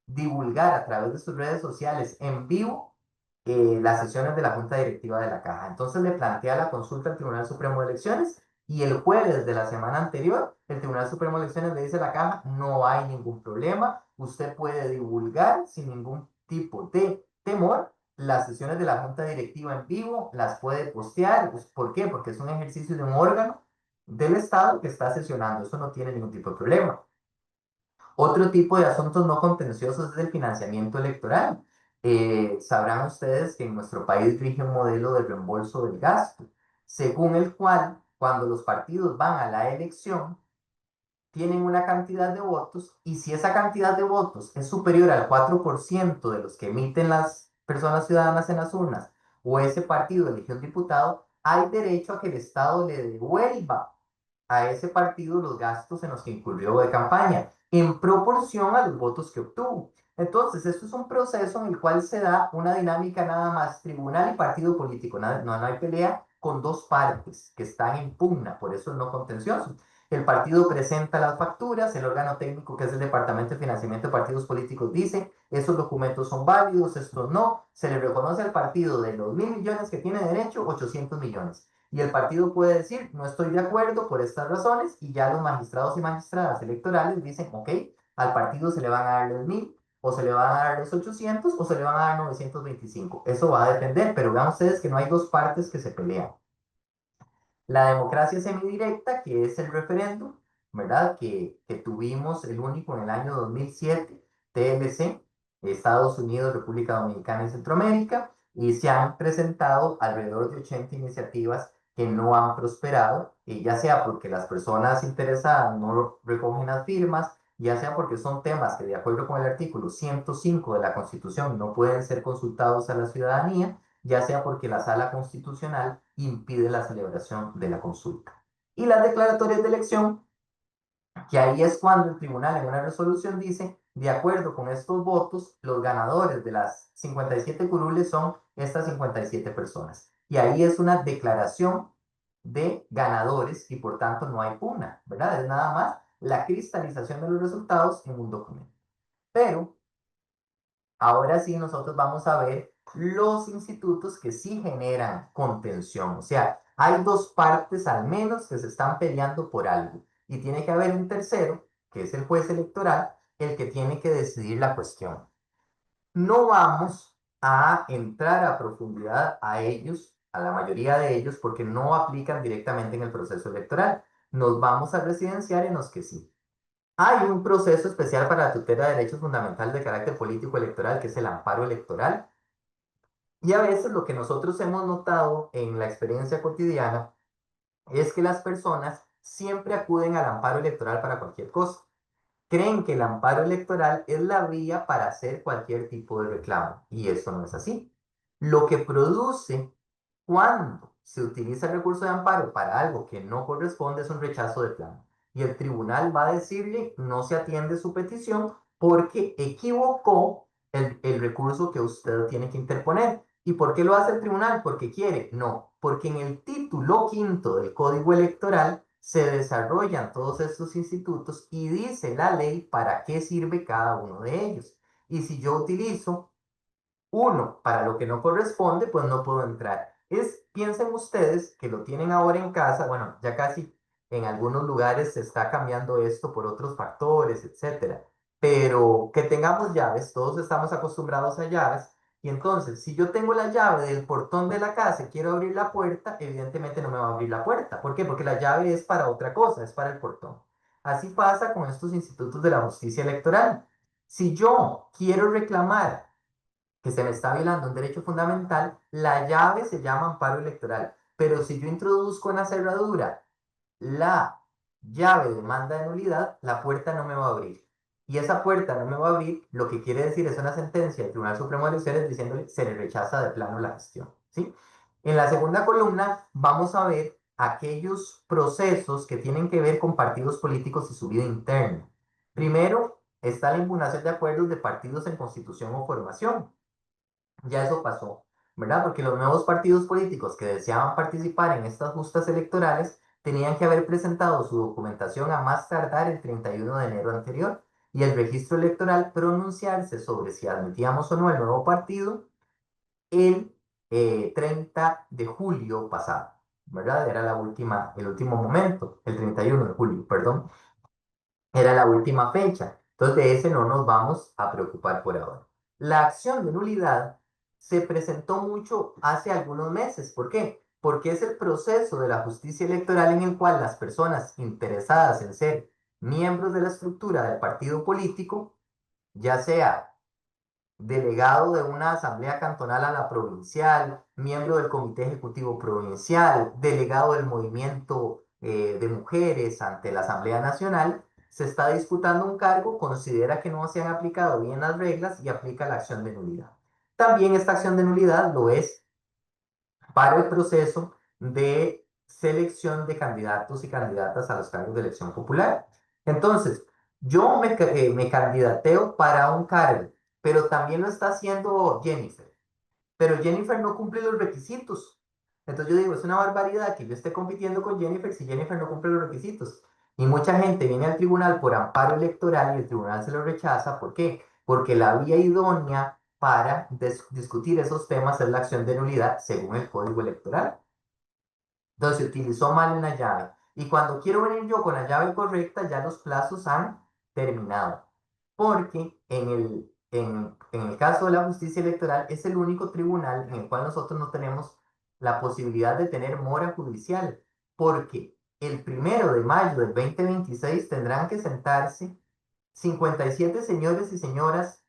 divulgar a través de sus redes sociales en vivo las sesiones de la Junta Directiva de la Caja. Entonces le plantea la consulta al Tribunal Supremo de Elecciones y el jueves de la semana anterior, el Tribunal Supremo de Elecciones le dice a la Caja, no hay ningún problema, usted puede divulgar sin ningún tipo de temor las sesiones de la Junta Directiva en vivo, las puede postear. ¿Por qué? Porque es un ejercicio de un órgano del Estado que está sesionando, eso no tiene ningún tipo de problema. Otro tipo de asuntos no contenciosos es el financiamiento electoral. Sabrán ustedes que en nuestro país rige un modelo de reembolso del gasto, según el cual cuando los partidos van a la elección, tienen una cantidad de votos y si esa cantidad de votos es superior al 4% de los que emiten las personas ciudadanas en las urnas o ese partido eligió un diputado, hay derecho a que el Estado le devuelva a ese partido los gastos en los que incurrió de campaña, en proporción a los votos que obtuvo. Entonces, esto es un proceso en el cual se da una dinámica nada más tribunal y partido político. No hay pelea con dos partes que están en pugna, por eso es no contencioso. El partido presenta las facturas, el órgano técnico, que es el Departamento de Financiamiento de Partidos Políticos, dice, esos documentos son válidos, estos no, se le reconoce al partido de los 1.000 millones que tiene derecho, 800 millones. Y el partido puede decir, no estoy de acuerdo por estas razones, y ya los magistrados y magistradas electorales dicen, ok, al partido se le van a dar los 1000, o se le van a dar los 800, o se le van a dar 925. Eso va a depender, pero vean ustedes que no hay dos partes que se pelean. La democracia semidirecta, que es el referéndum, ¿verdad? Que tuvimos el único en el año 2007, TLC, Estados Unidos, República Dominicana y Centroamérica, y se han presentado alrededor de 80 iniciativas que no han prosperado, y ya sea porque las personas interesadas no recogen las firmas, ya sea porque son temas que de acuerdo con el artículo 105 de la Constitución no pueden ser consultados a la ciudadanía, ya sea porque la sala constitucional impide la celebración de la consulta. Y las declaratorias de elección, que ahí es cuando el tribunal en una resolución dice, de acuerdo con estos votos, los ganadores de las 57 curules son estas 57 personas. Y ahí es una declaración de ganadores y por tanto no hay pugna, ¿verdad? Es nada más la cristalización de los resultados en un documento. Pero ahora sí, nosotros vamos a ver los institutos que sí generan contención. O sea, hay dos partes al menos que se están peleando por algo. Y tiene que haber un tercero, que es el juez electoral, el que tiene que decidir la cuestión. No vamos a entrar a profundidad a ellos, a la mayoría de ellos, porque no aplican directamente en el proceso electoral. Nos vamos a residenciar en los que sí. Hay un proceso especial para la tutela de derechos fundamentales de carácter político electoral, que es el amparo electoral. Y a veces lo que nosotros hemos notado en la experiencia cotidiana es que las personas siempre acuden al amparo electoral para cualquier cosa. Creen que el amparo electoral es la vía para hacer cualquier tipo de reclamo. Y eso no es así. Lo que produce cuando se utiliza el recurso de amparo para algo que no corresponde es un rechazo de plano. Y el tribunal va a decirle no se atiende su petición porque equivocó el recurso que usted tiene que interponer. ¿Y por qué lo hace el tribunal? ¿Porque quiere? No, porque en el título quinto del Código Electoral se desarrollan todos estos institutos y dice la ley para qué sirve cada uno de ellos. Y si yo utilizo uno para lo que no corresponde, pues no puedo entrar. Piensen ustedes que lo tienen ahora en casa, bueno, ya casi en algunos lugares se está cambiando esto por otros factores, etcétera. Pero que tengamos llaves, todos estamos acostumbrados a llaves, y entonces, si yo tengo la llave del portón de la casa y quiero abrir la puerta, evidentemente no me va a abrir la puerta. ¿Por qué? Porque la llave es para otra cosa, es para el portón. Así pasa con estos institutos de la justicia electoral. Si yo quiero reclamar que se me está violando un derecho fundamental, la llave se llama amparo electoral. Pero si yo introduzco en la cerradura la llave de manda de nulidad, la puerta no me va a abrir. Y esa puerta no me va a abrir, lo que quiere decir es una sentencia del Tribunal Supremo de Elecciones diciéndole se le rechaza de plano la gestión. ¿Sí? En la segunda columna vamos a ver aquellos procesos que tienen que ver con partidos políticos y su vida interna. Primero está la impugnación de acuerdos de partidos en constitución o formación. Ya eso pasó, ¿verdad? Porque los nuevos partidos políticos que deseaban participar en estas justas electorales tenían que haber presentado su documentación a más tardar el 31 de enero anterior y el registro electoral pronunciarse sobre si admitíamos o no el nuevo partido el 30 de julio pasado, ¿verdad? Era el último momento, el 31 de julio, perdón. Era la última fecha. Entonces, de ese no nos vamos a preocupar por ahora. La acción de nulidad se presentó mucho hace algunos meses. ¿Por qué? Porque es el proceso de la justicia electoral en el cual las personas interesadas en ser miembros de la estructura del partido político, ya sea delegado de una asamblea cantonal a la provincial, miembro del comité ejecutivo provincial, delegado del movimiento de mujeres ante la Asamblea Nacional, se está disputando un cargo, considera que no se han aplicado bien las reglas y aplica la acción de nulidad. También esta acción de nulidad lo es para el proceso de selección de candidatos y candidatas a los cargos de elección popular. Entonces, me candidateo para un cargo, pero también lo está haciendo Jennifer. Pero Jennifer no cumple los requisitos. Entonces yo digo, es una barbaridad que yo esté compitiendo con Jennifer si Jennifer no cumple los requisitos. Y mucha gente viene al tribunal por amparo electoral y el tribunal se lo rechaza. ¿Por qué? Porque la vía idónea para discutir esos temas es la acción de nulidad según el Código Electoral. Entonces se utilizó mal una llave. Y cuando quiero venir yo con la llave correcta, ya los plazos han terminado. Porque en el caso de la justicia electoral es el único tribunal en el cual nosotros no tenemos la posibilidad de tener mora judicial. Porque el 1 de mayo del 2026 tendrán que sentarse 57 señores y señoras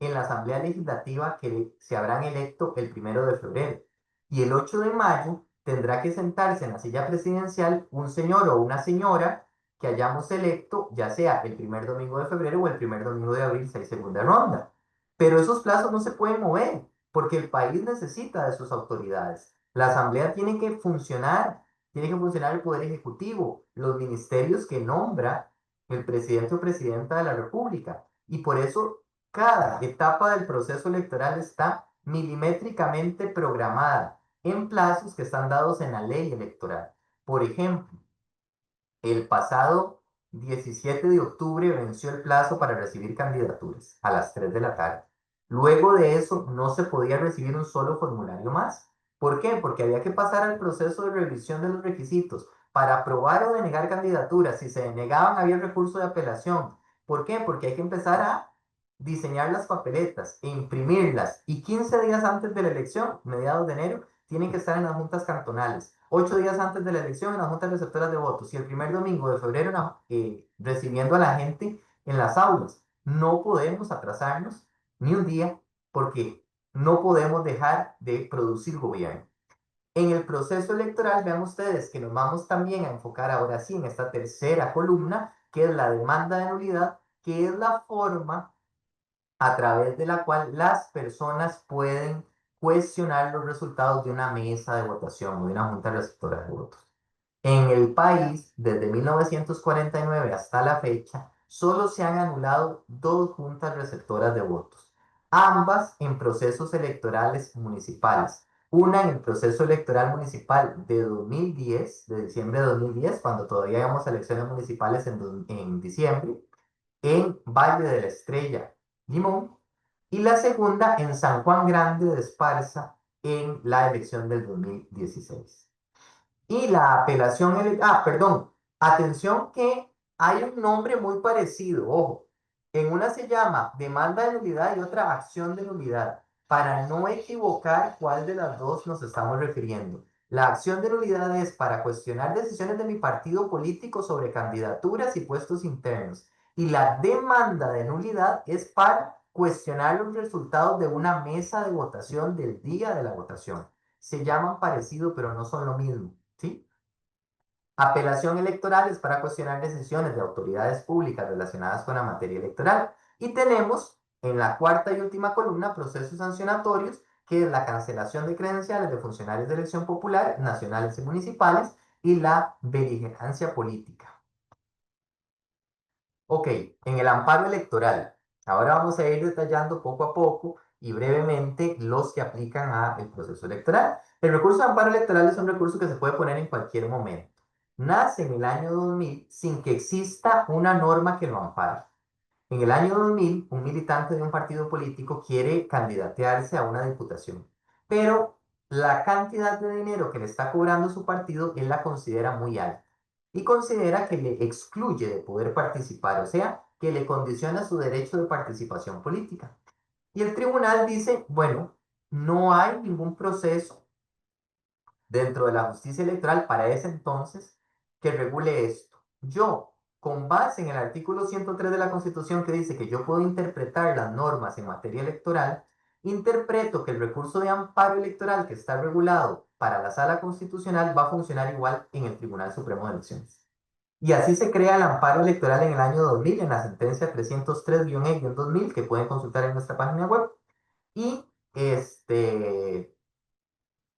en la Asamblea Legislativa que se habrán electo el 1 de febrero. Y el 8 de mayo tendrá que sentarse en la silla presidencial un señor o una señora que hayamos electo, ya sea el primer domingo de febrero o el primer domingo de abril, si hay segunda ronda. Pero esos plazos no se pueden mover porque el país necesita de sus autoridades. La Asamblea tiene que funcionar el Poder Ejecutivo, los ministerios que nombra el presidente o presidenta de la República. Y por eso cada etapa del proceso electoral está milimétricamente programada en plazos que están dados en la ley electoral. Por ejemplo, el pasado 17 de octubre venció el plazo para recibir candidaturas a las 3 de la tarde. Luego de eso no se podía recibir un solo formulario más. ¿Por qué? Porque había que pasar al proceso de revisión de los requisitos para aprobar o denegar candidaturas. Si se denegaban, había recurso de apelación. ¿Por qué? Porque hay que empezar a diseñar las papeletas e imprimirlas. Y 15 días antes de la elección, mediados de enero, tienen que estar en las juntas cantonales. 8 días antes de la elección en las juntas receptoras de votos y el primer domingo de febrero recibiendo a la gente en las aulas. No podemos atrasarnos ni un día porque no podemos dejar de producir gobierno. En el proceso electoral, vean ustedes que nos vamos también a enfocar ahora sí en esta tercera columna, que es la demanda de nulidad, que es la forma a través de la cual las personas pueden cuestionar los resultados de una mesa de votación o de una junta receptora de votos. En el país, desde 1949 hasta la fecha, solo se han anulado dos juntas receptoras de votos, ambas en procesos electorales municipales. Una en el proceso electoral municipal de 2010, de diciembre de 2010, cuando todavía íbamos a elecciones municipales en diciembre, en Valle de la Estrella, Limón, y la segunda en San Juan Grande de Esparza en la elección del 2016. Y la apelación, perdón, atención que hay un nombre muy parecido, ojo, en una se llama demanda de nulidad y otra acción de nulidad, para no equivocar cuál de las dos nos estamos refiriendo. La acción de nulidad es para cuestionar decisiones de mi partido político sobre candidaturas y puestos internos. Y la demanda de nulidad es para cuestionar los resultados de una mesa de votación del día de la votación. Se llaman parecido, pero no son lo mismo. ¿Sí? Apelación electoral es para cuestionar decisiones de autoridades públicas relacionadas con la materia electoral. Y tenemos en la cuarta y última columna procesos sancionatorios, que es la cancelación de credenciales de funcionarios de elección popular, nacionales y municipales, y la beligerancia política. Ok, en el amparo electoral. Ahora vamos a ir detallando poco a poco y brevemente los que aplican al proceso electoral. El recurso de amparo electoral es un recurso que se puede poner en cualquier momento. Nace en el año 2000 sin que exista una norma que lo ampare. En el año 2000, un militante de un partido político quiere candidatearse a una diputación, pero la cantidad de dinero que le está cobrando su partido él la considera muy alta y considera que le excluye de poder participar, o sea, que le condiciona su derecho de participación política. Y el tribunal dice, bueno, no hay ningún proceso dentro de la justicia electoral para ese entonces que regule esto. Yo, con base en el artículo 103 de la Constitución que dice que yo puedo interpretar las normas en materia electoral, interpreto que el recurso de amparo electoral que está regulado para la Sala Constitucional va a funcionar igual en el Tribunal Supremo de Elecciones. Y así se crea el amparo electoral en el año 2000 en la sentencia 303-E-2000 que pueden consultar en nuestra página web. Y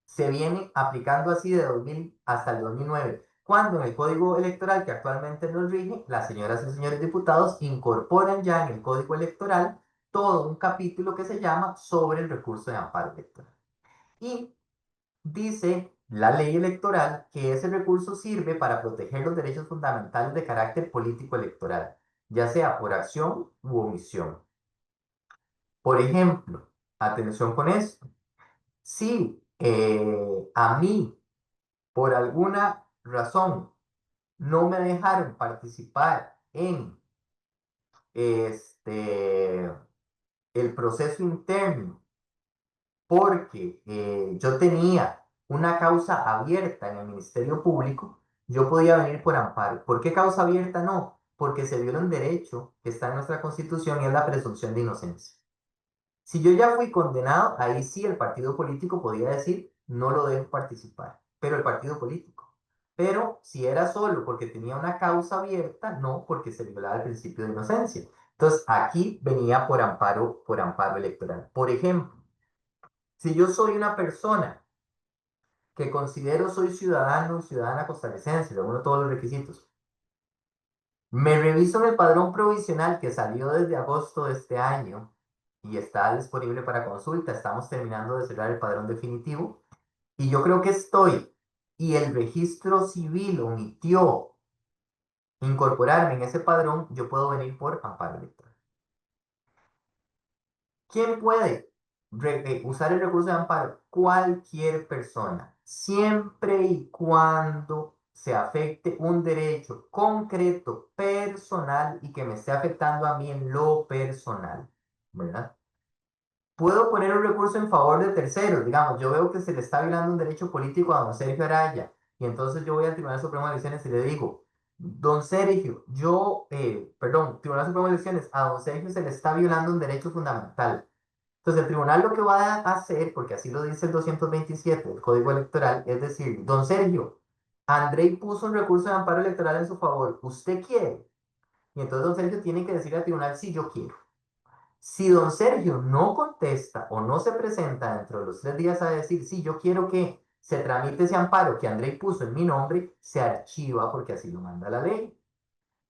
se viene aplicando así de 2000 hasta el 2009, cuando en el Código Electoral que actualmente nos rige, las señoras y señores diputados incorporan ya en el Código Electoral todo un capítulo que se llama sobre el recurso de amparo electoral. Y dice la ley electoral que ese recurso sirve para proteger los derechos fundamentales de carácter político electoral, ya sea por acción u omisión. Por ejemplo, atención con esto, si a mí por alguna razón no me dejaron participar en este, el proceso interno porque yo tenía una causa abierta en el Ministerio Público, yo podía venir por amparo. ¿Por qué causa abierta no? Porque se viola un derecho que está en nuestra Constitución y es la presunción de inocencia. Si yo ya fui condenado, ahí sí el partido político podía decir, no lo dejo participar, pero el partido político. Pero si era solo porque tenía una causa abierta, no, porque se violaba el principio de inocencia. Entonces, aquí venía por amparo electoral. Por ejemplo, si yo soy una persona que considero soy ciudadano, ciudadana costarricense, reúno todos los requisitos, me reviso en el padrón provisional que salió desde agosto de este año y está disponible para consulta. Estamos terminando de cerrar el padrón definitivo y yo creo que estoy y el registro civil omitió incorporarme en ese padrón, yo puedo venir por amparo electoral. ¿Quién puede usar el recurso de amparo? Cualquier persona, siempre y cuando se afecte un derecho concreto, personal y que me esté afectando a mí en lo personal, ¿verdad? Puedo poner un recurso en favor de terceros, digamos, yo veo que se le está violando un derecho político a don Sergio Araya y entonces yo voy al Tribunal Supremo de Elecciones y le digo, don Sergio, perdón, Tribunal Supremo de Elecciones, a don Sergio se le está violando un derecho fundamental. Entonces, el tribunal lo que va a hacer, porque así lo dice el 227 del Código Electoral, es decir, don Sergio, Andrei puso un recurso de amparo electoral en su favor, ¿usted quiere? Y entonces don Sergio tiene que decir al tribunal, sí, yo quiero. Si don Sergio no contesta o no se presenta dentro de los 3 días a decir, sí, yo quiero que se tramite ese amparo que Andrei puso en mi nombre, se archiva porque así lo manda la ley.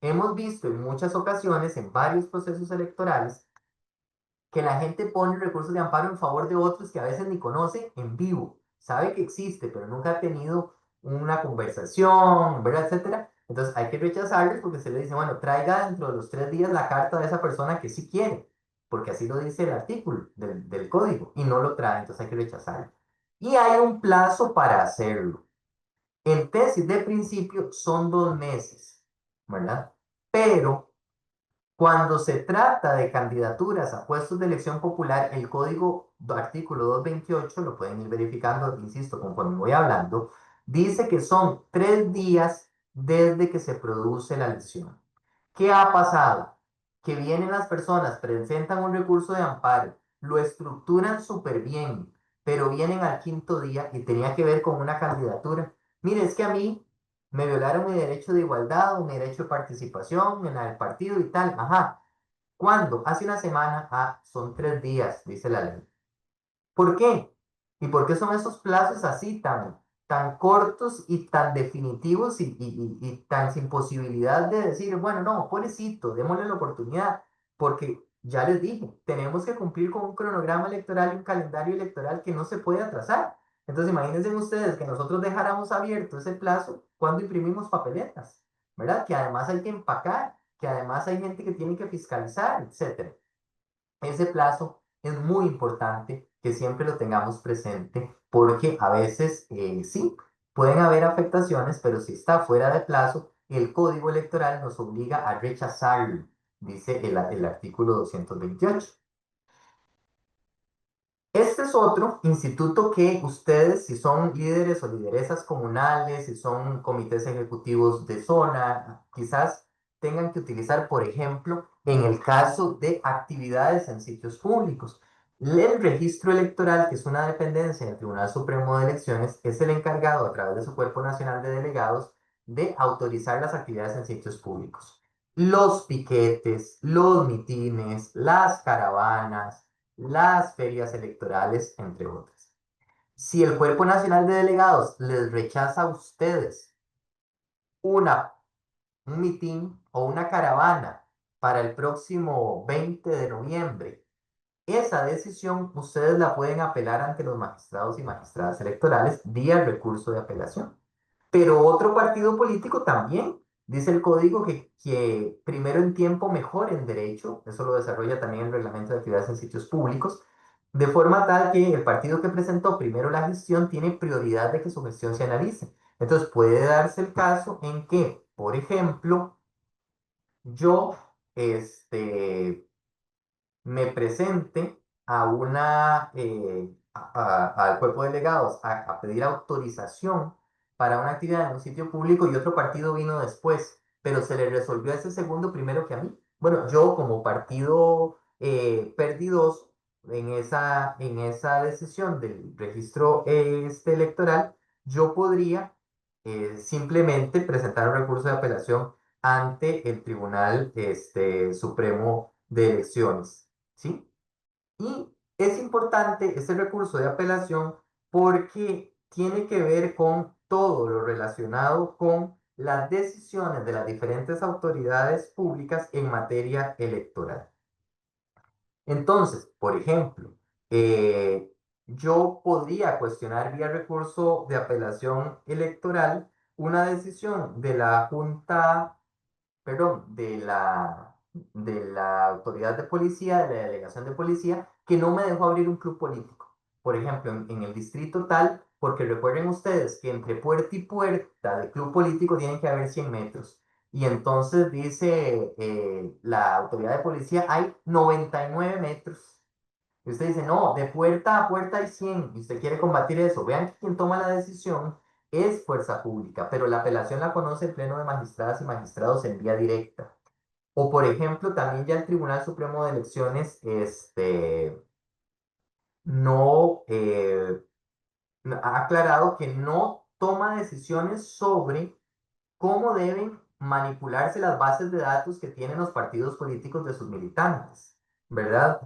Hemos visto en muchas ocasiones, en varios procesos electorales, que la gente pone recursos de amparo en favor de otros que a veces ni conoce en vivo. Sabe que existe, pero nunca ha tenido una conversación, ¿verdad? Etcétera. Entonces hay que rechazarlos porque se le dice, bueno, traiga dentro de los 3 días la carta de esa persona que sí quiere, porque así lo dice el artículo del código y no lo trae, entonces hay que rechazarlo. Y hay un plazo para hacerlo. En tesis de principio son 2 meses, ¿verdad? Pero cuando se trata de candidaturas a puestos de elección popular, el código artículo 228, lo pueden ir verificando, insisto, conforme voy hablando, dice que son 3 días desde que se produce la elección. ¿Qué ha pasado? Que vienen las personas, presentan un recurso de amparo, lo estructuran súper bien, pero vienen al quinto día y tenía que ver con una candidatura. Mire, es que a mí me violaron mi derecho de igualdad o mi derecho de participación en el partido y tal. Ajá. ¿Cuándo? Hace una semana. Ah, son 3 días, dice la ley. ¿Por qué? ¿Y por qué son esos plazos así tan cortos y tan definitivos y tan sin posibilidad de decir, bueno, no, pobrecito, démosle la oportunidad? Porque ya les dije, tenemos que cumplir con un cronograma electoral y un calendario electoral que no se puede atrasar. Entonces, imagínense ustedes que nosotros dejáramos abierto ese plazo cuando imprimimos papeletas, ¿verdad? Que además hay que empacar, que además hay gente que tiene que fiscalizar, etcétera. Ese plazo es muy importante que siempre lo tengamos presente porque a veces sí, pueden haber afectaciones, pero si está fuera de plazo, el código electoral nos obliga a rechazarlo, dice el artículo 228. Este es otro instituto que ustedes, si son líderes o lideresas comunales, si son comités ejecutivos de zona, quizás tengan que utilizar, por ejemplo, en el caso de actividades en sitios públicos. El registro electoral, que es una dependencia del Tribunal Supremo de Elecciones, es el encargado, a través de su Cuerpo Nacional de Delegados, de autorizar las actividades en sitios públicos. Los piquetes, los mitines, las caravanas, las ferias electorales, entre otras. Si el Cuerpo Nacional de Delegados les rechaza a ustedes una, un mitin o una caravana para el próximo 20 de noviembre, esa decisión ustedes la pueden apelar ante los magistrados y magistradas electorales vía recurso de apelación. Pero otro partido político también, dice el código que primero en tiempo, mejor en derecho, eso lo desarrolla también el reglamento de actividades en sitios públicos, de forma tal que el partido que presentó primero la gestión tiene prioridad de que su gestión se analice. Entonces puede darse el caso en que, por ejemplo, yo, me presente a al cuerpo de delegados a pedir autorización para una actividad en un sitio público y otro partido vino después, pero se le resolvió a ese segundo primero que a mí. Bueno, yo como partido perdidoso en esa decisión del registro electoral, yo podría simplemente presentar un recurso de apelación ante el Tribunal Supremo de Elecciones. ¿Sí? Y es importante este recurso de apelación porque tiene que ver con todo lo relacionado con las decisiones de las diferentes autoridades públicas en materia electoral. Entonces, por ejemplo, yo podría cuestionar vía recurso de apelación electoral una decisión de la Junta, perdón, de la autoridad de policía, de la delegación de policía, que no me dejó abrir un club político. Por ejemplo, en el distrito tal, porque recuerden ustedes que entre puerta y puerta del club político tienen que haber 100 metros. Y entonces dice la autoridad de policía, hay 99 metros. Y usted dice, no, de puerta a puerta hay 100. Y usted quiere combatir eso. Vean que quien toma la decisión es fuerza pública, pero la apelación la conoce el Pleno de Magistradas y Magistrados en vía directa. O, por ejemplo, también ya el Tribunal Supremo de Elecciones no ha aclarado que no toma decisiones sobre cómo deben manipularse las bases de datos que tienen los partidos políticos de sus militantes, ¿verdad?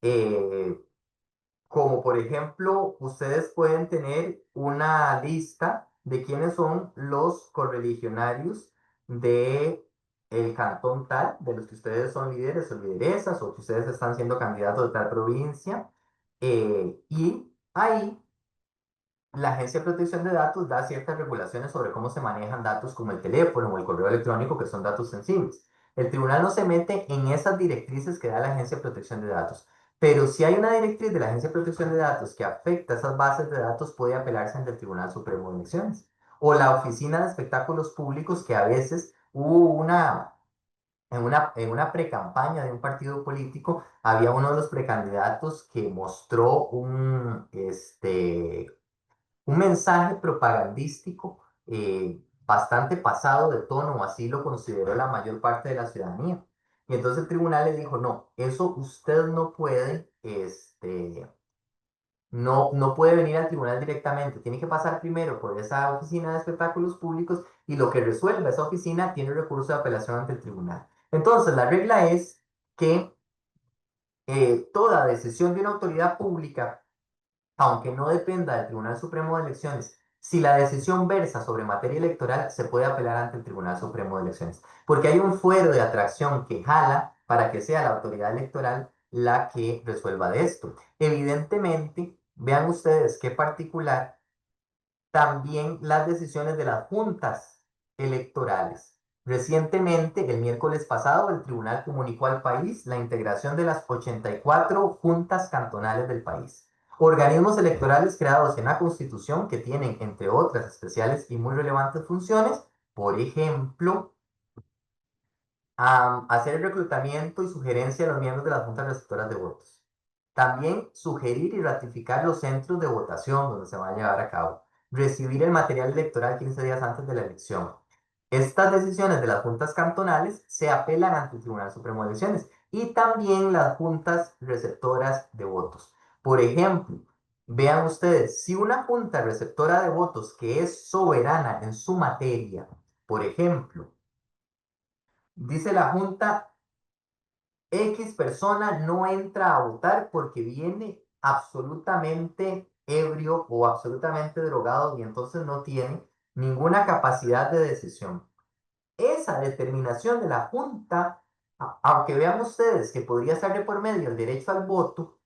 Eh, Como por ejemplo, ustedes pueden tener una lista de quiénes son los correligionarios de el cantón tal, de los que ustedes son líderes o lideresas, o que ustedes están siendo candidatos de tal provincia. Y ahí la Agencia de Protección de Datos da ciertas regulaciones sobre cómo se manejan datos como el teléfono o el correo electrónico, que son datos sensibles. El tribunal no se mete en esas directrices que da la Agencia de Protección de Datos, pero si hay una directriz de la Agencia de Protección de Datos que afecta a esas bases de datos, puede apelarse ante el Tribunal Supremo de Elecciones. O la Oficina de Espectáculos Públicos, que a veces hubo en una precampaña de un partido político, había uno de los precandidatos que mostró un mensaje propagandístico bastante pasado de tono, o así lo consideró la mayor parte de la ciudadanía. Y entonces el tribunal le dijo, no, eso usted no puede, no puede venir al tribunal directamente, tiene que pasar primero por esa oficina de espectáculos públicos y lo que resuelva esa oficina tiene recurso de apelación ante el tribunal. Entonces, la regla es que toda decisión de una autoridad pública, aunque no dependa del Tribunal Supremo de Elecciones, si la decisión versa sobre materia electoral, se puede apelar ante el Tribunal Supremo de Elecciones, porque hay un fuero de atracción que jala para que sea la autoridad electoral la que resuelva de esto. Evidentemente, vean ustedes qué particular también las decisiones de las juntas electorales. Recientemente, el miércoles pasado, el tribunal comunicó al país la integración de las 84 juntas cantonales del país. Organismos electorales creados en la Constitución que tienen, entre otras, especiales y muy relevantes funciones, por ejemplo, hacer el reclutamiento y sugerencia de los miembros de las juntas receptoras de votos. También sugerir y ratificar los centros de votación donde se va a llevar a cabo. Recibir el material electoral 15 días antes de la elección. Estas decisiones de las juntas cantonales se apelan ante el Tribunal Supremo de Elecciones y también las juntas receptoras de votos. Por ejemplo, vean ustedes, si una junta receptora de votos que es soberana en su materia, por ejemplo, dice la junta, X persona no entra a votar porque viene absolutamente ebrio o absolutamente drogado y entonces no tiene ninguna capacidad de decisión. Esa determinación de la Junta, aunque vean ustedes que podría estar de por medio el derecho al voto,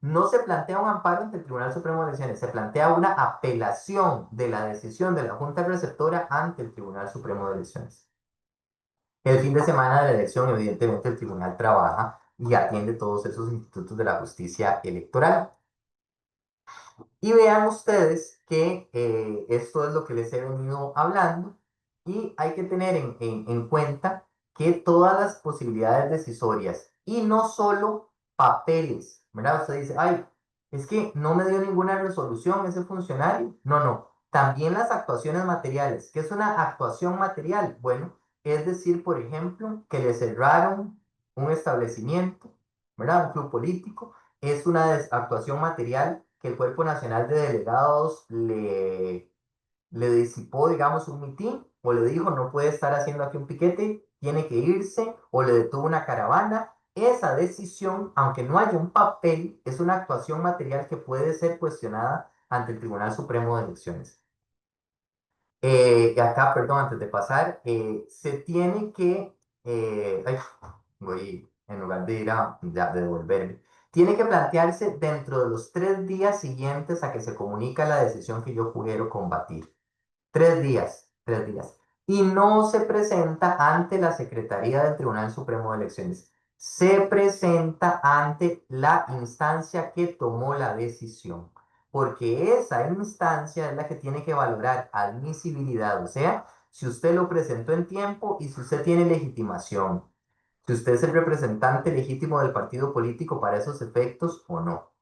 no se plantea un amparo ante el Tribunal Supremo de Elecciones, se plantea una apelación de la decisión de la Junta receptora ante el Tribunal Supremo de Elecciones. El fin de semana de la elección, evidentemente, el tribunal trabaja y atiende todos esos institutos de la justicia electoral. Y vean ustedes que esto es lo que les he venido hablando y hay que tener en cuenta que todas las posibilidades decisorias y no solo papeles, ¿verdad? Usted dice, ay, es que no me dio ninguna resolución ese funcionario. No, no. También las actuaciones materiales. ¿Qué es una actuación material? Bueno, es decir, por ejemplo, que le cerraron un establecimiento, ¿verdad? Un club político es una actuación material que el Cuerpo Nacional de Delegados le disipó, digamos, un mitin o le dijo no puede estar haciendo aquí un piquete, tiene que irse o le detuvo una caravana. Esa decisión, aunque no haya un papel, es una actuación material que puede ser cuestionada ante el Tribunal Supremo de Elecciones. Acá, perdón, antes de pasar, se tiene que, ay, voy, en lugar de ir de devolverme, tiene que plantearse dentro de los 3 días siguientes a que se comunica la decisión que yo quiero combatir. 3 días, 3 días. Y no se presenta ante la Secretaría del Tribunal Supremo de Elecciones. Se presenta ante la instancia que tomó la decisión, porque esa instancia es la que tiene que valorar admisibilidad, o sea, si usted lo presentó en tiempo y si usted tiene legitimación, si usted es el representante legítimo del partido político para esos efectos o no.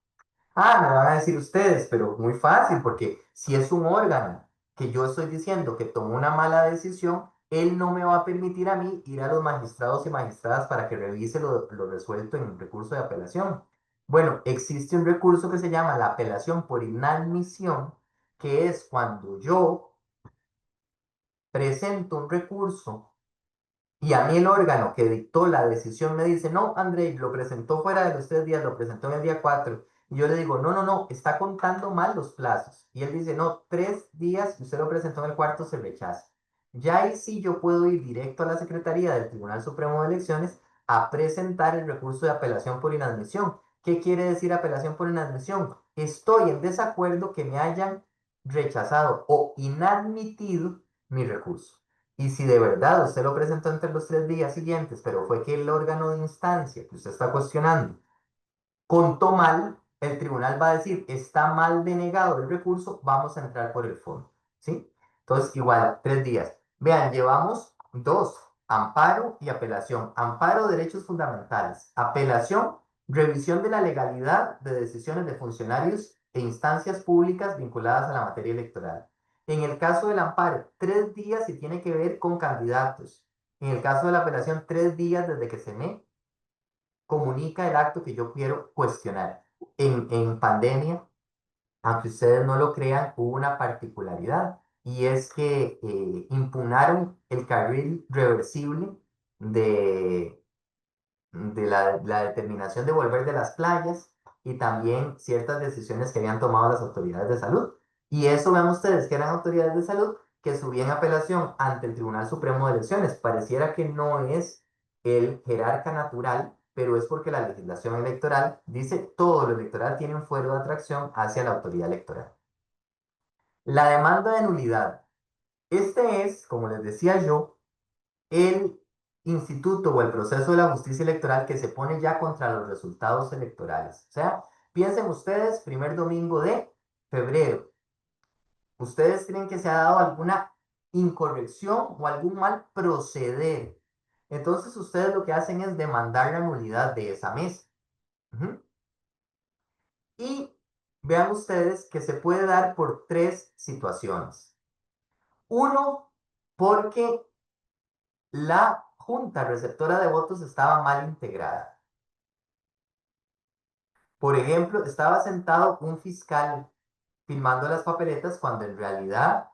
Ah, me van a decir ustedes, pero muy fácil, porque si es un órgano que yo estoy diciendo que tomó una mala decisión, él no me va a permitir a mí ir a los magistrados y magistradas para que revise lo resuelto en un recurso de apelación. Bueno, existe un recurso que se llama la apelación por inadmisión, que es cuando yo presento un recurso y a mí el órgano que dictó la decisión me dice, no, André, lo presentó fuera de los 3 días, lo presentó en el día 4. Y yo le digo, no, no, no, está contando mal los plazos. Y él dice, no, 3 días, y usted lo presentó en el cuarto, se rechaza. Ya ahí sí yo puedo ir directo a la Secretaría del Tribunal Supremo de Elecciones a presentar el recurso de apelación por inadmisión. ¿Qué quiere decir apelación por inadmisión? Estoy en desacuerdo que me hayan rechazado o inadmitido mi recurso. Y si de verdad usted lo presentó entre los 3 días siguientes, pero fue que el órgano de instancia que usted está cuestionando contó mal, el tribunal va a decir, está mal denegado el recurso, vamos a entrar por el fondo, ¿sí? Entonces, igual, 3 días. Vean, llevamos dos, amparo y apelación. Amparo, derechos fundamentales. Apelación, revisión de la legalidad de decisiones de funcionarios e instancias públicas vinculadas a la materia electoral. En el caso del amparo, 3 días y tiene que ver con candidatos. En el caso de la apelación, 3 días desde que se me comunica el acto que yo quiero cuestionar. En pandemia, aunque ustedes no lo crean, hubo una particularidad y es que impugnaron el carril reversible de, de la determinación de volver de las playas y también ciertas decisiones que habían tomado las autoridades de salud. Y eso vean ustedes que eran autoridades de salud que subían apelación ante el Tribunal Supremo de Elecciones. Pareciera que no es el jerarca natural, pero es porque la legislación electoral dice todo lo electoral tiene un fuero de atracción hacia la autoridad electoral. La demanda de nulidad. Este es, como les decía yo, el instituto o el proceso de la justicia electoral que se pone ya contra los resultados electorales. O sea, piensen ustedes, primer domingo de febrero, ustedes creen que se ha dado alguna incorrección o algún mal proceder. Entonces ustedes lo que hacen es demandar la nulidad de esa mesa. Ujú. Y vean ustedes que se puede dar por tres situaciones. Uno, porque la junta receptora de votos estaba mal integrada. Por ejemplo, estaba sentado un fiscal filmando las papeletas cuando en realidad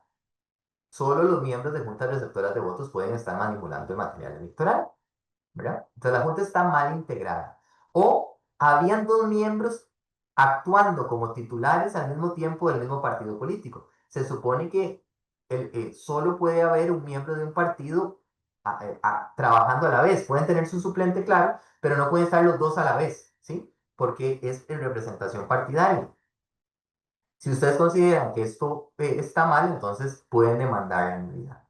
solo los miembros de juntas receptoras de votos pueden estar manipulando el material electoral, ¿verdad? Entonces la junta está mal integrada. O habían dos miembros actuando como titulares al mismo tiempo del mismo partido político. Se supone que solo puede haber un miembro de un partido trabajando a la vez. Pueden tener su suplente, claro, pero no pueden estar los dos a la vez, ¿sí? Porque es en representación partidaria. Si ustedes consideran que esto está mal, entonces pueden demandar la nulidad.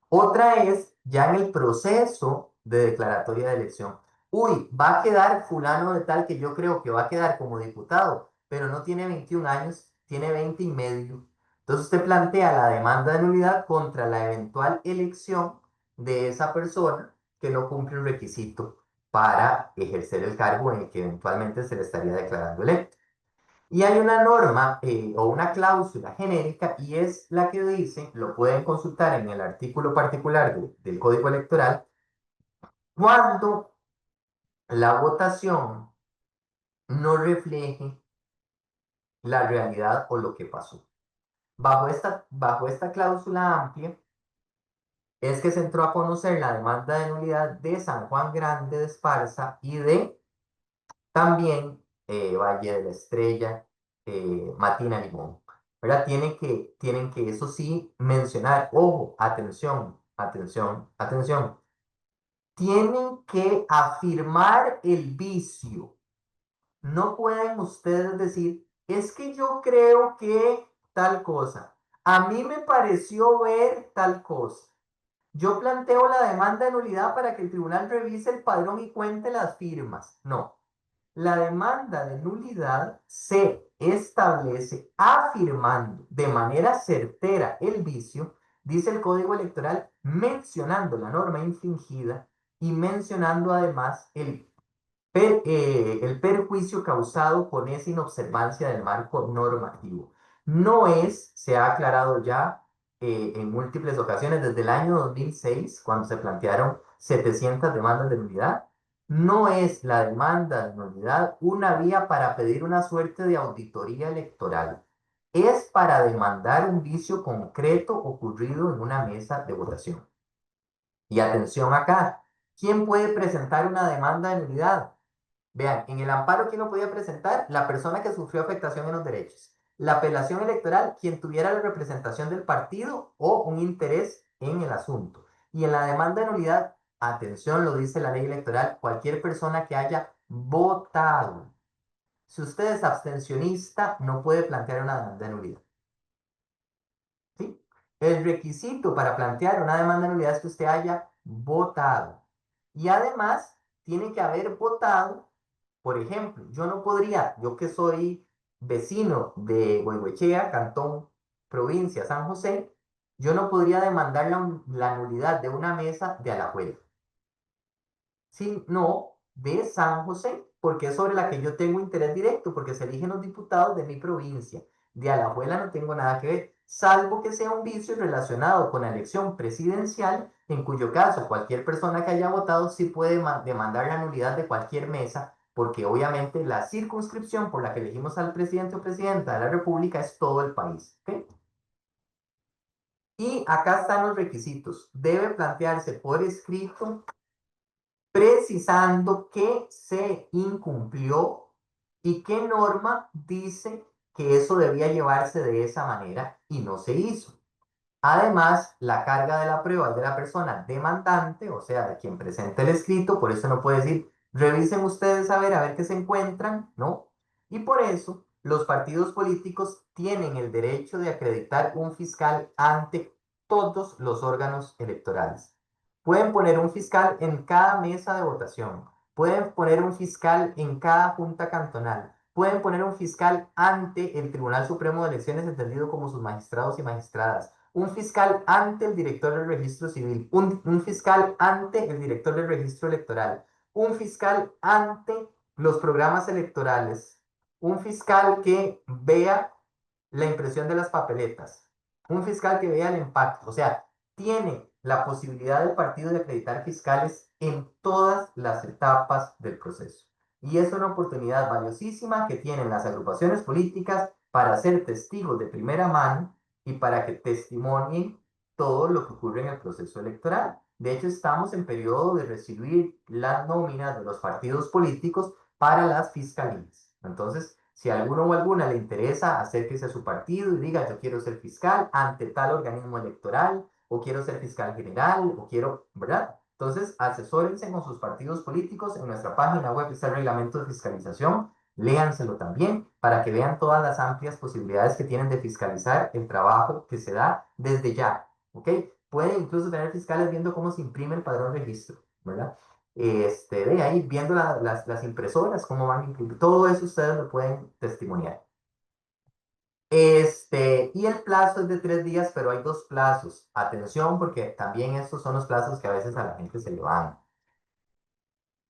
Otra es ya en el proceso de declaratoria de elección. Uy, va a quedar fulano de tal que yo creo que va a quedar como diputado, pero no tiene 21 años tiene 20,5. Entonces usted plantea la demanda de nulidad contra la eventual elección de esa persona que no cumple un requisito para ejercer el cargo en el que eventualmente se le estaría declarando electo. Y hay una norma o una cláusula genérica y es la que dice, lo pueden consultar en el artículo particular del Código Electoral, cuando la votación no refleje la realidad o lo que pasó. Bajo esta cláusula amplia es que se entró a conocer la demanda de nulidad de San Juan Grande de Esparza y de también Valle de la Estrella, Matina Limón. ¿Verdad? Tienen que, eso sí, mencionar, ojo, atención, atención, atención. Tienen que afirmar el vicio. No pueden ustedes decir, es que yo creo que tal cosa. A mí me pareció ver tal cosa. Yo planteo la demanda de nulidad para que el tribunal revise el padrón y cuente las firmas. No. La demanda de nulidad se establece afirmando de manera certera el vicio, dice el Código Electoral, mencionando la norma infringida y mencionando además el perjuicio causado con esa inobservancia del marco normativo. No es, se ha aclarado ya en múltiples ocasiones desde el año 2006, cuando se plantearon 700 demandas de nulidad, no es la demanda de nulidad una vía para pedir una suerte de auditoría electoral. Es para demandar un vicio concreto ocurrido en una mesa de votación. Y atención acá, ¿quién puede presentar una demanda de nulidad? Vean, en el amparo, ¿quién lo podía presentar? La persona que sufrió afectación en los derechos. La apelación electoral, quien tuviera la representación del partido o un interés en el asunto. Y en la demanda de nulidad, atención, lo dice la ley electoral, cualquier persona que haya votado. Si usted es abstencionista, no puede plantear una demanda de nulidad. ¿Sí? El requisito para plantear una demanda de nulidad es que usted haya votado. Y además, tiene que haber votado. Por ejemplo, yo no podría, yo que soy vecino de Goicoechea, Cantón, provincia San José, yo no podría demandar la nulidad de una mesa de Alajuela, sino de San José, porque es sobre la que yo tengo interés directo, porque se eligen los diputados de mi provincia. De Alajuela no tengo nada que ver, salvo que sea un vicio relacionado con la elección presidencial, en cuyo caso cualquier persona que haya votado sí puede demandar la nulidad de cualquier mesa, porque obviamente la circunscripción por la que elegimos al presidente o presidenta de la República es todo el país. ¿Ok? Y acá están los requisitos. Debe plantearse por escrito precisando qué se incumplió y qué norma dice que eso debía llevarse de esa manera y no se hizo. Además, la carga de la prueba es de la persona demandante, o sea, de quien presenta el escrito, por eso no puede decir, revisen ustedes a ver qué se encuentran, ¿no? Y por eso los partidos políticos tienen el derecho de acreditar un fiscal ante todos los órganos electorales. Pueden poner un fiscal en cada mesa de votación, pueden poner un fiscal en cada junta cantonal, pueden poner un fiscal ante el Tribunal Supremo de Elecciones, entendido como sus magistrados y magistradas, un fiscal ante el director del registro civil, un fiscal ante el director del registro electoral, un fiscal ante los programas electorales, un fiscal que vea la impresión de las papeletas, un fiscal que vea el impacto, o sea, tiene la posibilidad del partido de acreditar fiscales en todas las etapas del proceso. Y es una oportunidad valiosísima que tienen las agrupaciones políticas para ser testigos de primera mano y para que testimonien todo lo que ocurre en el proceso electoral. De hecho, estamos en periodo de recibir las nóminas de los partidos políticos para las fiscalías. Entonces, si a alguno o alguna le interesa, acérquese a su partido y diga, yo quiero ser fiscal ante tal organismo electoral, o quiero ser fiscal general, o quiero, ¿verdad? Entonces, asesórense con sus partidos políticos. En nuestra página web está el reglamento de fiscalización. Léanselo también para que vean todas las amplias posibilidades que tienen de fiscalizar el trabajo que se da desde ya. ¿Ok? Pueden incluso tener fiscales viendo cómo se imprime el padrón de registro, ¿verdad? De ahí viendo las impresoras, cómo van a imprimir. Todo eso ustedes lo pueden testimoniar. Y el plazo es de 3 días, pero hay dos plazos. Atención, porque también estos son los plazos que a veces a la gente se le van.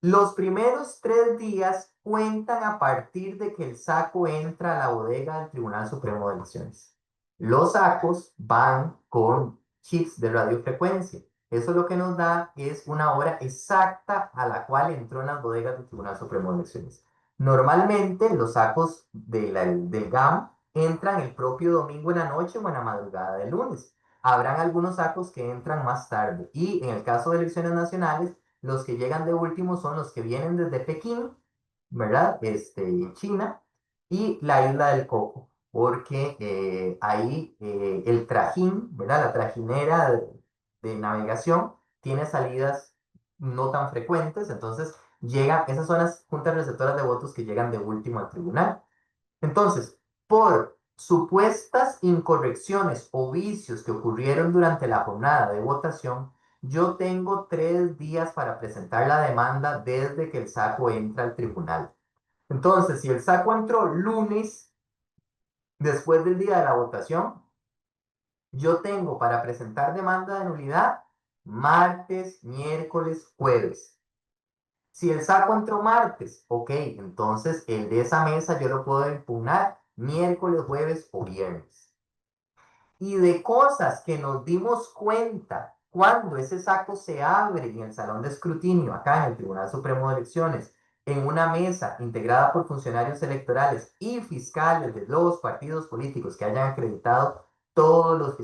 Los primeros 3 días cuentan a partir de que el saco entra a la bodega del Tribunal Supremo de Elecciones. Los sacos van con chips de radiofrecuencia. Eso lo que nos da es una hora exacta a la cual entró en las bodegas del Tribunal Supremo de Elecciones. Normalmente los sacos del GAM entran el propio domingo en la noche o en la madrugada del lunes. Habrán algunos sacos que entran más tarde. Y en el caso de elecciones nacionales, los que llegan de último son los que vienen desde Pekín, ¿verdad? China y la isla del Coco, porque ahí el trajín, ¿verdad? La trajinera de navegación tiene salidas no tan frecuentes, entonces esas son las juntas receptoras de votos que llegan de último al tribunal. Entonces, por supuestas incorrecciones o vicios que ocurrieron durante la jornada de votación, yo tengo 3 días para presentar la demanda desde que el saco entra al tribunal. Entonces, si el saco entró lunes, después del día de la votación, yo tengo para presentar demanda de nulidad martes, miércoles, jueves. Si el saco entró martes, ok, entonces el de esa mesa yo lo puedo impugnar miércoles, jueves o viernes. Y de cosas que nos dimos cuenta cuando ese saco se abre en el salón de escrutinio, acá en el Tribunal Supremo de Elecciones, en una mesa integrada por funcionarios electorales y fiscales de los partidos políticos que hayan acreditado, todos los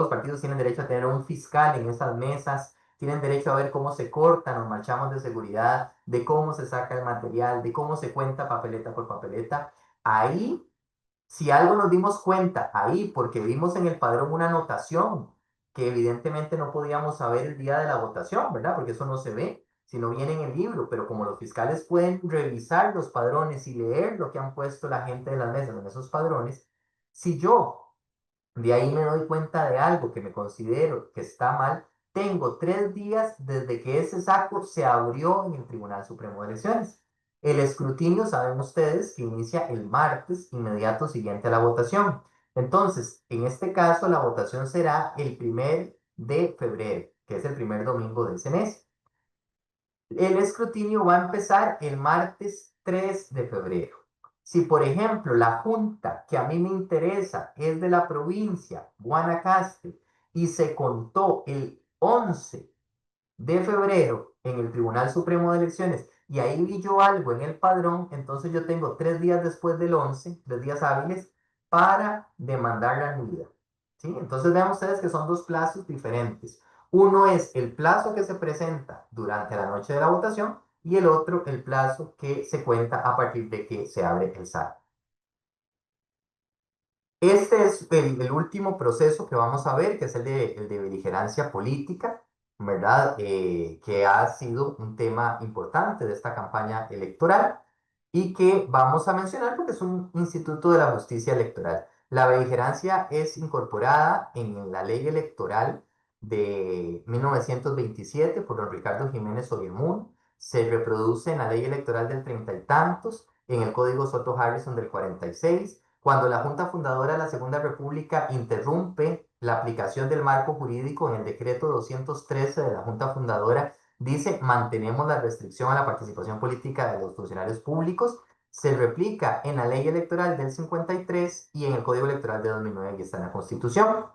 partidos tienen derecho a tener un fiscal en esas mesas, tienen derecho a ver cómo se cortan los marchamos de seguridad, de cómo se saca el material, de cómo se cuenta papeleta por papeleta. Ahí si algo nos dimos cuenta ahí, porque vimos en el padrón una anotación que evidentemente no podíamos saber el día de la votación, ¿verdad? Porque eso no se ve, sino viene en el libro, pero como los fiscales pueden revisar los padrones y leer lo que han puesto la gente de las mesas en esos padrones, si yo de ahí me doy cuenta de algo que me considero que está mal, tengo 3 días desde que ese saco se abrió en el Tribunal Supremo de Elecciones. El escrutinio, saben ustedes, que inicia el martes inmediato siguiente a la votación. Entonces, en este caso, la votación será el 1 de febrero, que es el primer domingo de ese mes. El escrutinio va a empezar el martes 3 de febrero. Si, por ejemplo, la junta que a mí me interesa es de la provincia Guanacaste y se contó el 11 de febrero en el Tribunal Supremo de Elecciones y ahí vi yo algo en el padrón, entonces yo tengo 3 días después del 11, 3 días hábiles, para demandar la nulidad. ¿Sí? Entonces vean ustedes que son dos plazos diferentes. Uno es el plazo que se presenta durante la noche de la votación y el otro el plazo que se cuenta a partir de que se abre el SAT. Este es el último proceso que vamos a ver, que es el de beligerancia política, ¿verdad? Que ha sido un tema importante de esta campaña electoral y que vamos a mencionar porque es un instituto de la justicia electoral. La beligerancia es incorporada en la ley electoral de 1927 por don Ricardo Jiménez Oviemún, se reproduce en la ley electoral del treinta y tantos, en el Código Soto Harrison del 46 cuando la Junta Fundadora de la Segunda República interrumpe la aplicación del marco jurídico en el decreto 213 de la Junta Fundadora, dice mantenemos la restricción a la participación política de los funcionarios públicos, se replica en la ley electoral del 53 y en el Código Electoral de 2009 y está en la Constitución.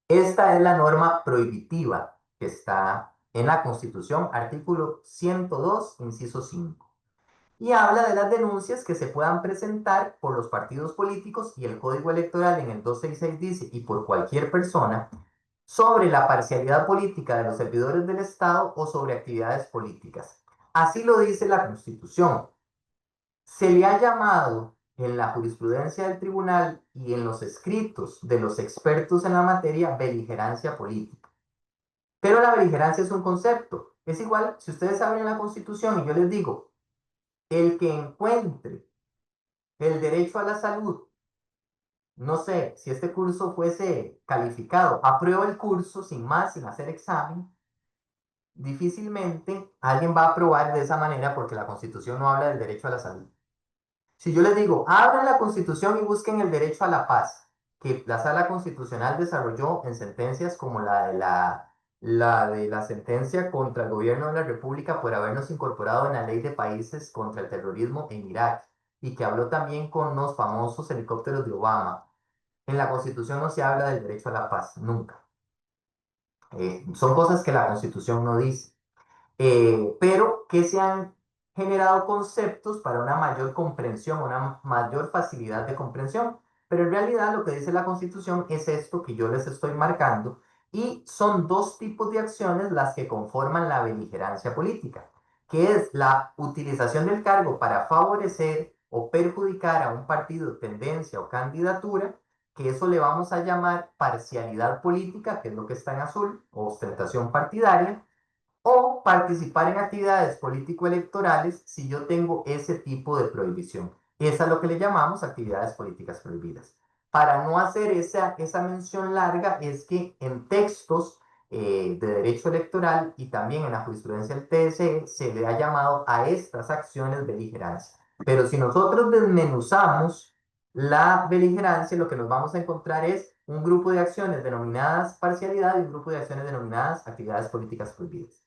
Esta es la norma prohibitiva que está en la Constitución, artículo 102, inciso 5 y habla de las denuncias que se puedan presentar por los partidos políticos y el Código Electoral en el 266 dice y por cualquier persona sobre la parcialidad política de los servidores del Estado o sobre actividades políticas. Así lo dice la Constitución. Se le ha llamado en la jurisprudencia del tribunal y en los escritos de los expertos en la materia beligerancia política. Pero la beligerancia es un concepto. Es igual, si ustedes abren la Constitución y yo les digo, el que encuentre el derecho a la salud, no sé, si este curso fuese calificado, aprueba el curso sin más, sin hacer examen, difícilmente alguien va a aprobar de esa manera porque la Constitución no habla del derecho a la salud. Si yo les digo, abran la Constitución y busquen el derecho a la paz, que la Sala Constitucional desarrolló en sentencias como la sentencia contra el gobierno de la República por habernos incorporado en la ley de países contra el terrorismo en Irak, y que habló también con los famosos helicópteros de Obama. En la Constitución no se habla del derecho a la paz, nunca. Son cosas que la Constitución no dice, pero que se han generado conceptos para una mayor comprensión, una mayor facilidad de comprensión. Pero en realidad lo que dice la Constitución es esto que yo les estoy marcando, y son dos tipos de acciones las que conforman la beligerancia política, que es la utilización del cargo para favorecer o perjudicar a un partido, tendencia o candidatura, que eso le vamos a llamar parcialidad política, que es lo que está en azul, o ostentación partidaria, o participar en actividades político-electorales si yo tengo ese tipo de prohibición. Esa es lo que le llamamos actividades políticas prohibidas. Para no hacer esa mención larga, es que en textos de derecho electoral y también en la jurisprudencia del TSE se le ha llamado a estas acciones beligerancia. Pero si nosotros desmenuzamos la beligerancia, lo que nos vamos a encontrar es un grupo de acciones denominadas parcialidad y un grupo de acciones denominadas actividades políticas prohibidas.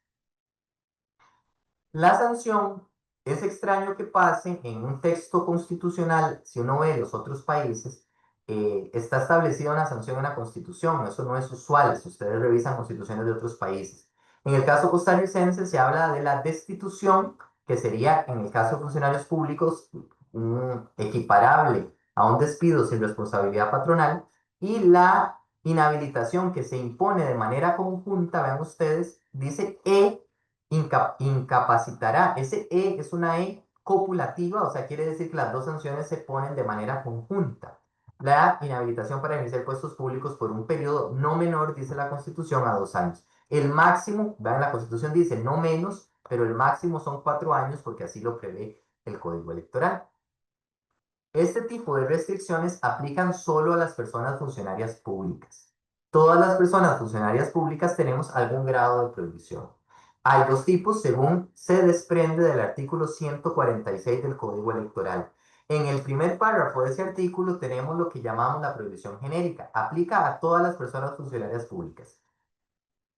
La sanción es extraño que pase en un texto constitucional. Si uno ve los otros países, está establecida una sanción en la Constitución. Eso no es usual si ustedes revisan constituciones de otros países. En el caso costarricense se habla de la destitución, que sería, en el caso de funcionarios públicos, equiparable a un despido sin responsabilidad patronal, y la inhabilitación que se impone de manera conjunta, vean ustedes, dice incapacitará. Ese E es una E copulativa, o sea, quiere decir que las dos sanciones se ponen de manera conjunta. La inhabilitación para ejercer puestos públicos por un periodo no menor, dice la Constitución, a 2 años. El máximo, vean, la Constitución dice no menos, pero el máximo son 4 años porque así lo prevé el Código Electoral. Este tipo de restricciones aplican solo a las personas funcionarias públicas. Todas las personas funcionarias públicas tenemos algún grado de prohibición. Hay dos tipos según se desprende del artículo 146 del Código Electoral. En el primer párrafo de ese artículo tenemos lo que llamamos la prohibición genérica. Aplica a todas las personas funcionarias públicas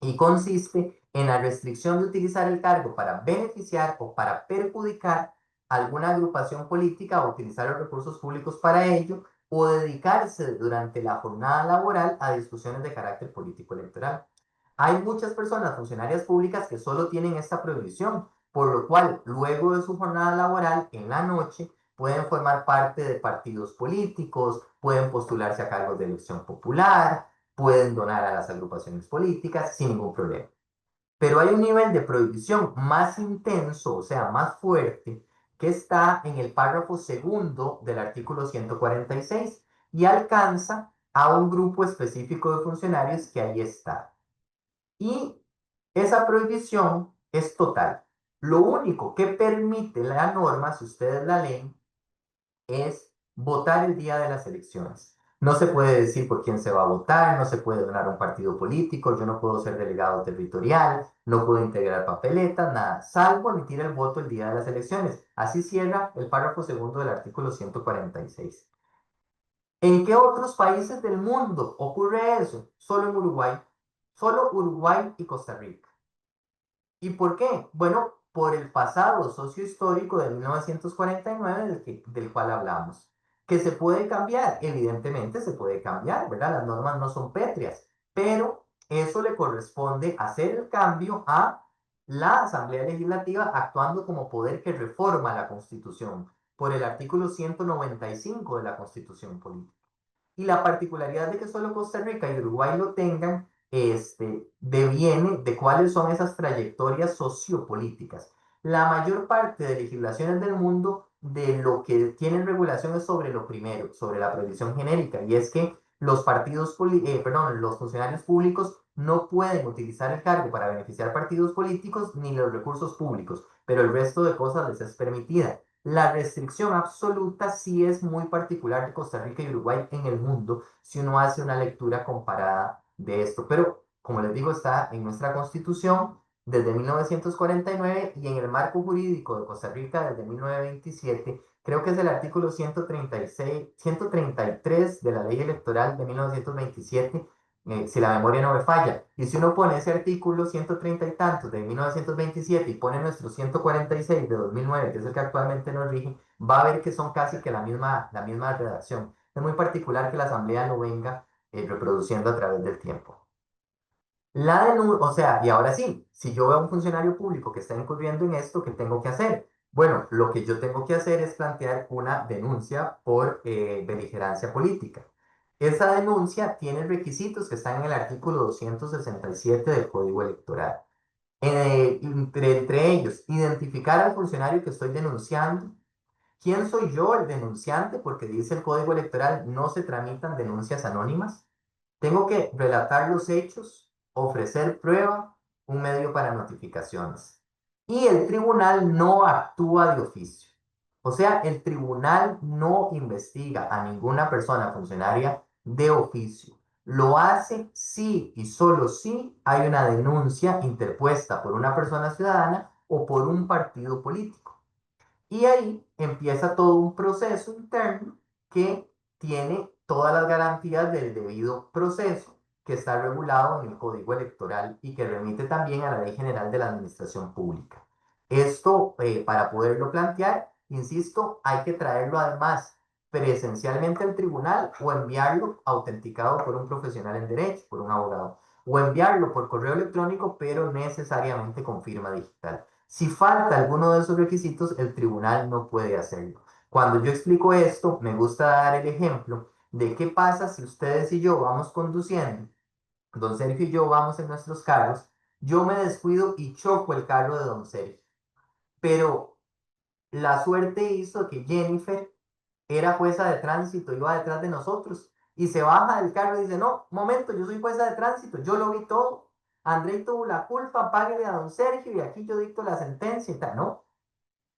y consiste en la restricción de utilizar el cargo para beneficiar o para perjudicar alguna agrupación política o utilizar los recursos públicos para ello, o dedicarse durante la jornada laboral a discusiones de carácter político electoral. Hay muchas personas funcionarias públicas que solo tienen esta prohibición, por lo cual luego de su jornada laboral en la noche pueden formar parte de partidos políticos, pueden postularse a cargos de elección popular, pueden donar a las agrupaciones políticas sin ningún problema. Pero hay un nivel de prohibición más intenso, o sea, más fuerte, que está en el párrafo segundo del artículo 146 y alcanza a un grupo específico de funcionarios que ahí está. Y esa prohibición es total. Lo único que permite la norma, si ustedes la leen, es votar el día de las elecciones. No se puede decir por quién se va a votar, no se puede donar a un partido político, yo no puedo ser delegado territorial, no puedo integrar papeletas, nada, salvo emitir el voto el día de las elecciones. Así cierra el párrafo segundo del artículo 146. ¿En qué otros países del mundo ocurre eso? Solo en Uruguay. Solo Uruguay y Costa Rica. ¿Y por qué? Bueno, por el pasado sociohistórico de 1949 del cual hablamos. ¿Que se puede cambiar? Evidentemente se puede cambiar, ¿verdad? Las normas no son pétreas, pero eso le corresponde hacer el cambio a la Asamblea Legislativa actuando como poder que reforma la Constitución por el artículo 195 de la Constitución Política. Y la particularidad de que solo Costa Rica y Uruguay lo tengan, deviene de cuáles son esas trayectorias sociopolíticas. La mayor parte de legislaciones del mundo de lo que tienen regulación es sobre lo primero, sobre la prohibición genérica, y es que los funcionarios públicos no pueden utilizar el cargo para beneficiar partidos políticos ni los recursos públicos, pero el resto de cosas les es permitida. La restricción absoluta sí es muy particular de Costa Rica y Uruguay en el mundo si uno hace una lectura comparada de esto. Pero, como les digo, está en nuestra Constitución desde 1949 y en el marco jurídico de Costa Rica desde 1927, creo que es el artículo 136, 133 de la ley electoral de 1927, si la memoria no me falla. Y si uno pone ese artículo 130 y tantos de 1927 y pone nuestro 146 de 2009, que es el que actualmente nos rige, va a ver que son casi que la misma redacción. Es muy particular que la Asamblea lo venga reproduciendo a través del tiempo. O sea, y ahora sí, si yo veo a un funcionario público que está incurriendo en esto, ¿qué tengo que hacer? Bueno, lo que yo tengo que hacer es plantear una denuncia por beligerancia política. Esa denuncia tiene requisitos que están en el artículo 267 del Código Electoral. Entre ellos, identificar al funcionario que estoy denunciando. ¿Quién soy yo, el denunciante? Porque dice el Código Electoral, no se tramitan denuncias anónimas. Tengo que relatar los hechos, ofrecer prueba, un medio para notificaciones. Y el tribunal no actúa de oficio. O sea, el tribunal no investiga a ninguna persona funcionaria de oficio. Lo hace si y solo si hay una denuncia interpuesta por una persona ciudadana o por un partido político. Y ahí empieza todo un proceso interno que tiene todas las garantías del debido proceso que está regulado en el Código Electoral y que remite también a la Ley General de la Administración Pública. Esto, para poderlo plantear, insisto, hay que traerlo además presencialmente al tribunal o enviarlo autenticado por un profesional en derecho, por un abogado, o enviarlo por correo electrónico, pero necesariamente con firma digital. Si falta alguno de esos requisitos, el tribunal no puede hacerlo. Cuando yo explico esto, me gusta dar el ejemplo de qué pasa si ustedes y yo vamos conduciendo, don Sergio y yo vamos en nuestros carros, yo me descuido y choco el carro de don Sergio, pero la suerte hizo que Jennifer era jueza de tránsito, iba detrás de nosotros y se baja del carro y dice, no, un momento, yo soy jueza de tránsito, yo lo vi todo, André tuvo la culpa, páguele a don Sergio y aquí yo dicto la sentencia y tal, ¿no?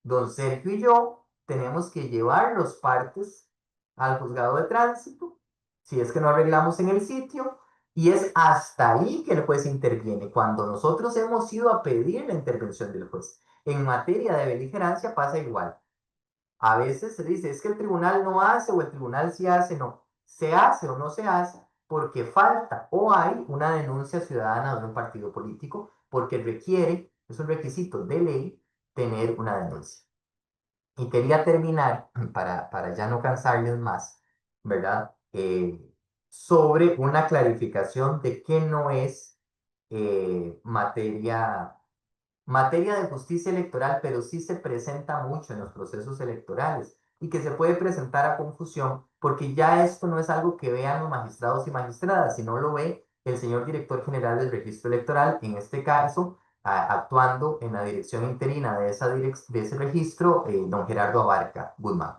Don Sergio y yo tenemos que llevar los partes al juzgado de tránsito, si es que no arreglamos en el sitio, y es hasta ahí que el juez interviene, cuando nosotros hemos ido a pedir la intervención del juez. En materia de beligerancia pasa igual. A veces se dice, es que el tribunal no hace o el tribunal sí hace, no. Se hace o no se hace porque falta o hay una denuncia ciudadana de un partido político porque requiere, es un requisito de ley, tener una denuncia. Y quería terminar, para ya no cansarles más, ¿verdad? Sobre una clarificación de qué no es materia de justicia electoral, pero sí se presenta mucho en los procesos electorales y que se puede presentar a confusión porque ya esto no es algo que vean los magistrados y magistradas, sino lo ve el señor director general del registro electoral, en este caso, actuando en la dirección interina de ese registro, don Gerardo Abarca Guzmán.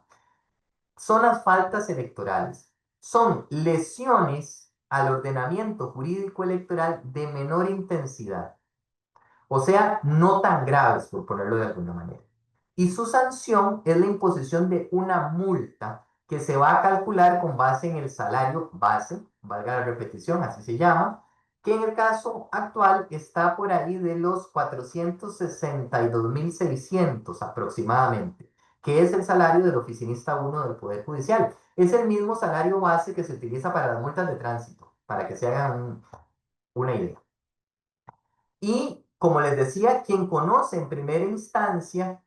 Son las faltas electorales, son lesiones al ordenamiento jurídico electoral de menor intensidad, o sea, no tan graves, por ponerlo de alguna manera. Y su sanción es la imposición de una multa que se va a calcular con base en el salario base, valga la repetición, así se llama, que en el caso actual está por ahí de los 462.600 aproximadamente, que es el salario del oficinista 1 del Poder Judicial. Es el mismo salario base que se utiliza para las multas de tránsito, para que se hagan una idea. Y como les decía, quien conoce en primera instancia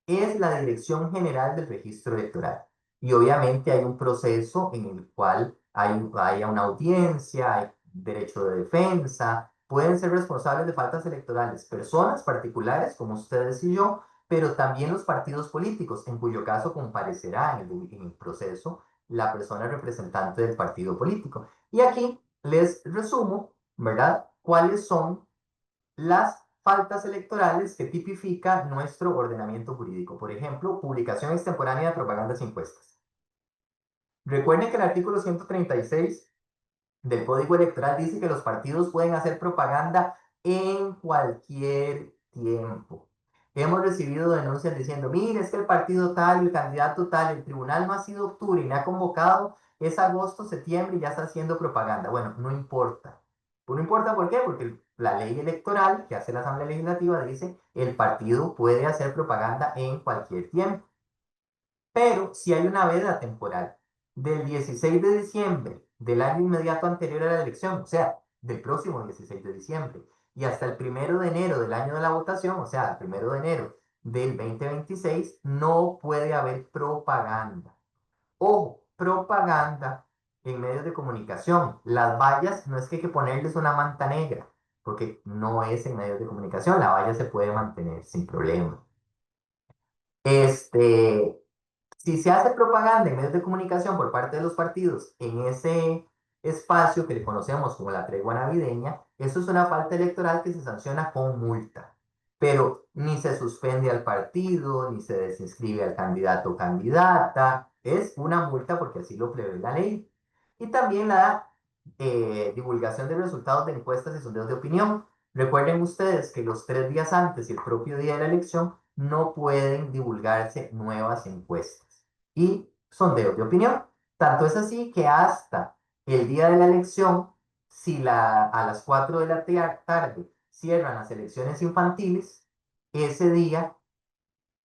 es la Dirección General del Registro Electoral. Y obviamente hay un proceso en el cual hay una audiencia, hay derecho de defensa, pueden ser responsables de faltas electorales personas particulares como ustedes y yo, pero también los partidos políticos, en cuyo caso comparecerá en el proceso la persona representante del partido político. Y aquí les resumo, ¿verdad? ¿Cuáles son las faltas electorales que tipifica nuestro ordenamiento jurídico? Por ejemplo, publicación extemporánea de propagandas impuestas. Recuerden que el artículo 136 del Código Electoral dice que los partidos pueden hacer propaganda en cualquier tiempo. Hemos recibido denuncias diciendo, mire, es que el partido tal, el candidato tal, el tribunal no ha sido octubre y me ha convocado, es agosto, septiembre y ya está haciendo propaganda. Bueno, no importa. No importa por qué, porque la ley electoral que hace la Asamblea Legislativa dice, el partido puede hacer propaganda en cualquier tiempo. pero si hay una veda temporal del 16 de diciembre del año inmediato anterior a la elección, o sea, del próximo 16 de diciembre, y hasta el 1 de enero del año de la votación, o sea, el 1 de enero del 2026, no puede haber propaganda. Ojo, propaganda en medios de comunicación. Las vallas no es que hay que ponerles una manta negra, porque no es en medios de comunicación. La valla se puede mantener sin problema. Este, si se hace propaganda en medios de comunicación por parte de los partidos en ese espacio que le conocemos como la tregua navideña, eso es una falta electoral que se sanciona con multa. Pero ni se suspende al partido, ni se desinscribe al candidato o candidata, es una multa porque así lo prevé la ley. Y también la divulgación de resultados de encuestas y sondeos de opinión. Recuerden ustedes que los 3 días antes y el propio día de la elección no pueden divulgarse nuevas encuestas y sondeos de opinión. Tanto es así que hasta el día de la elección, si a las 4 de la tarde cierran las elecciones infantiles, ese día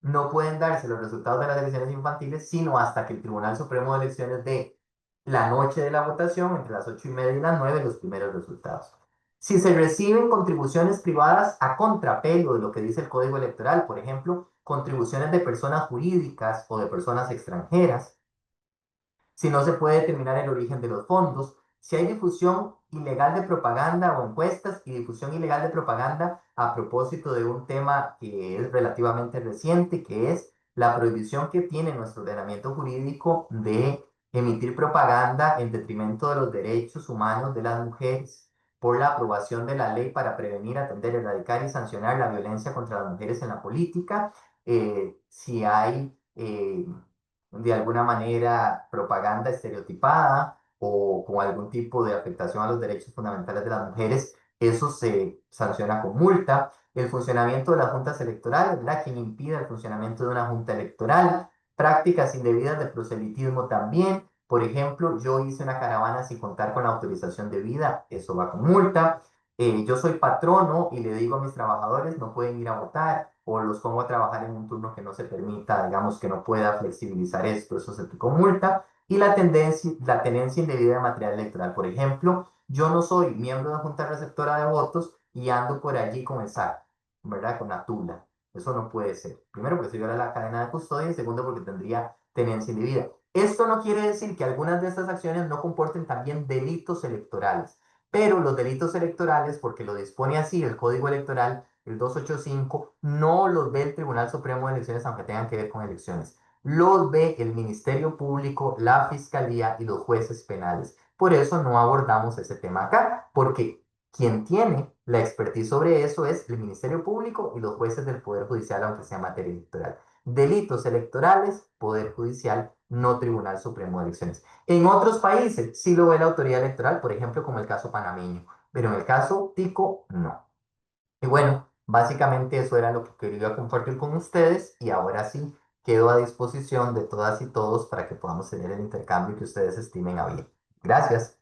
no pueden darse los resultados de las elecciones infantiles, sino hasta que el Tribunal Supremo de Elecciones dé la noche de la votación, entre las 8:30 y las 9, los primeros resultados. Si se reciben contribuciones privadas a contrapelo de lo que dice el Código Electoral, por ejemplo, contribuciones de personas jurídicas o de personas extranjeras, si no se puede determinar el origen de los fondos, si hay difusión ilegal de propaganda o encuestas y difusión ilegal de propaganda a propósito de un tema que es relativamente reciente, que es la prohibición que tiene nuestro ordenamiento jurídico de emitir propaganda en detrimento de los derechos humanos de las mujeres por la aprobación de la ley para prevenir, atender, erradicar y sancionar la violencia contra las mujeres en la política, si hay de alguna manera propaganda estereotipada o con algún tipo de afectación a los derechos fundamentales de las mujeres, eso se sanciona con multa. El funcionamiento de las juntas electorales, ¿verdad? Quien impide el funcionamiento de una junta electoral, prácticas indebidas de proselitismo también. Por ejemplo, yo hice una caravana sin contar con la autorización debida, eso va con multa. Yo soy patrono y le digo a mis trabajadores no pueden ir a votar o los pongo a trabajar en un turno que no se permita, digamos que no pueda flexibilizar esto, eso se con multa. Y la tenencia indebida de material electoral. Por ejemplo, yo no soy miembro de la Junta Receptora de Votos y ando por allí con el SAC, ¿verdad? Con la tula. Eso no puede ser. Primero, porque se viola la cadena de custodia y segundo, porque tendría tenencia indebida. Esto no quiere decir que algunas de estas acciones no comporten también delitos electorales. Pero los delitos electorales, porque lo dispone así el Código Electoral, el 285, no los ve el Tribunal Supremo de Elecciones, aunque tengan que ver con elecciones. Los ve el Ministerio Público, la Fiscalía y los jueces penales. Por eso no abordamos ese tema acá, porque quien tiene la expertise sobre eso es el Ministerio Público y los jueces del Poder Judicial, aunque sea materia electoral. Delitos electorales, Poder Judicial, no Tribunal Supremo de Elecciones. En otros países sí lo ve la autoridad electoral, por ejemplo, como el caso panameño, pero en el caso tico, no. Y bueno, básicamente eso era lo que quería compartir con ustedes y ahora sí quedo a disposición de todas y todos para que podamos tener el intercambio que ustedes estimen a bien. Gracias.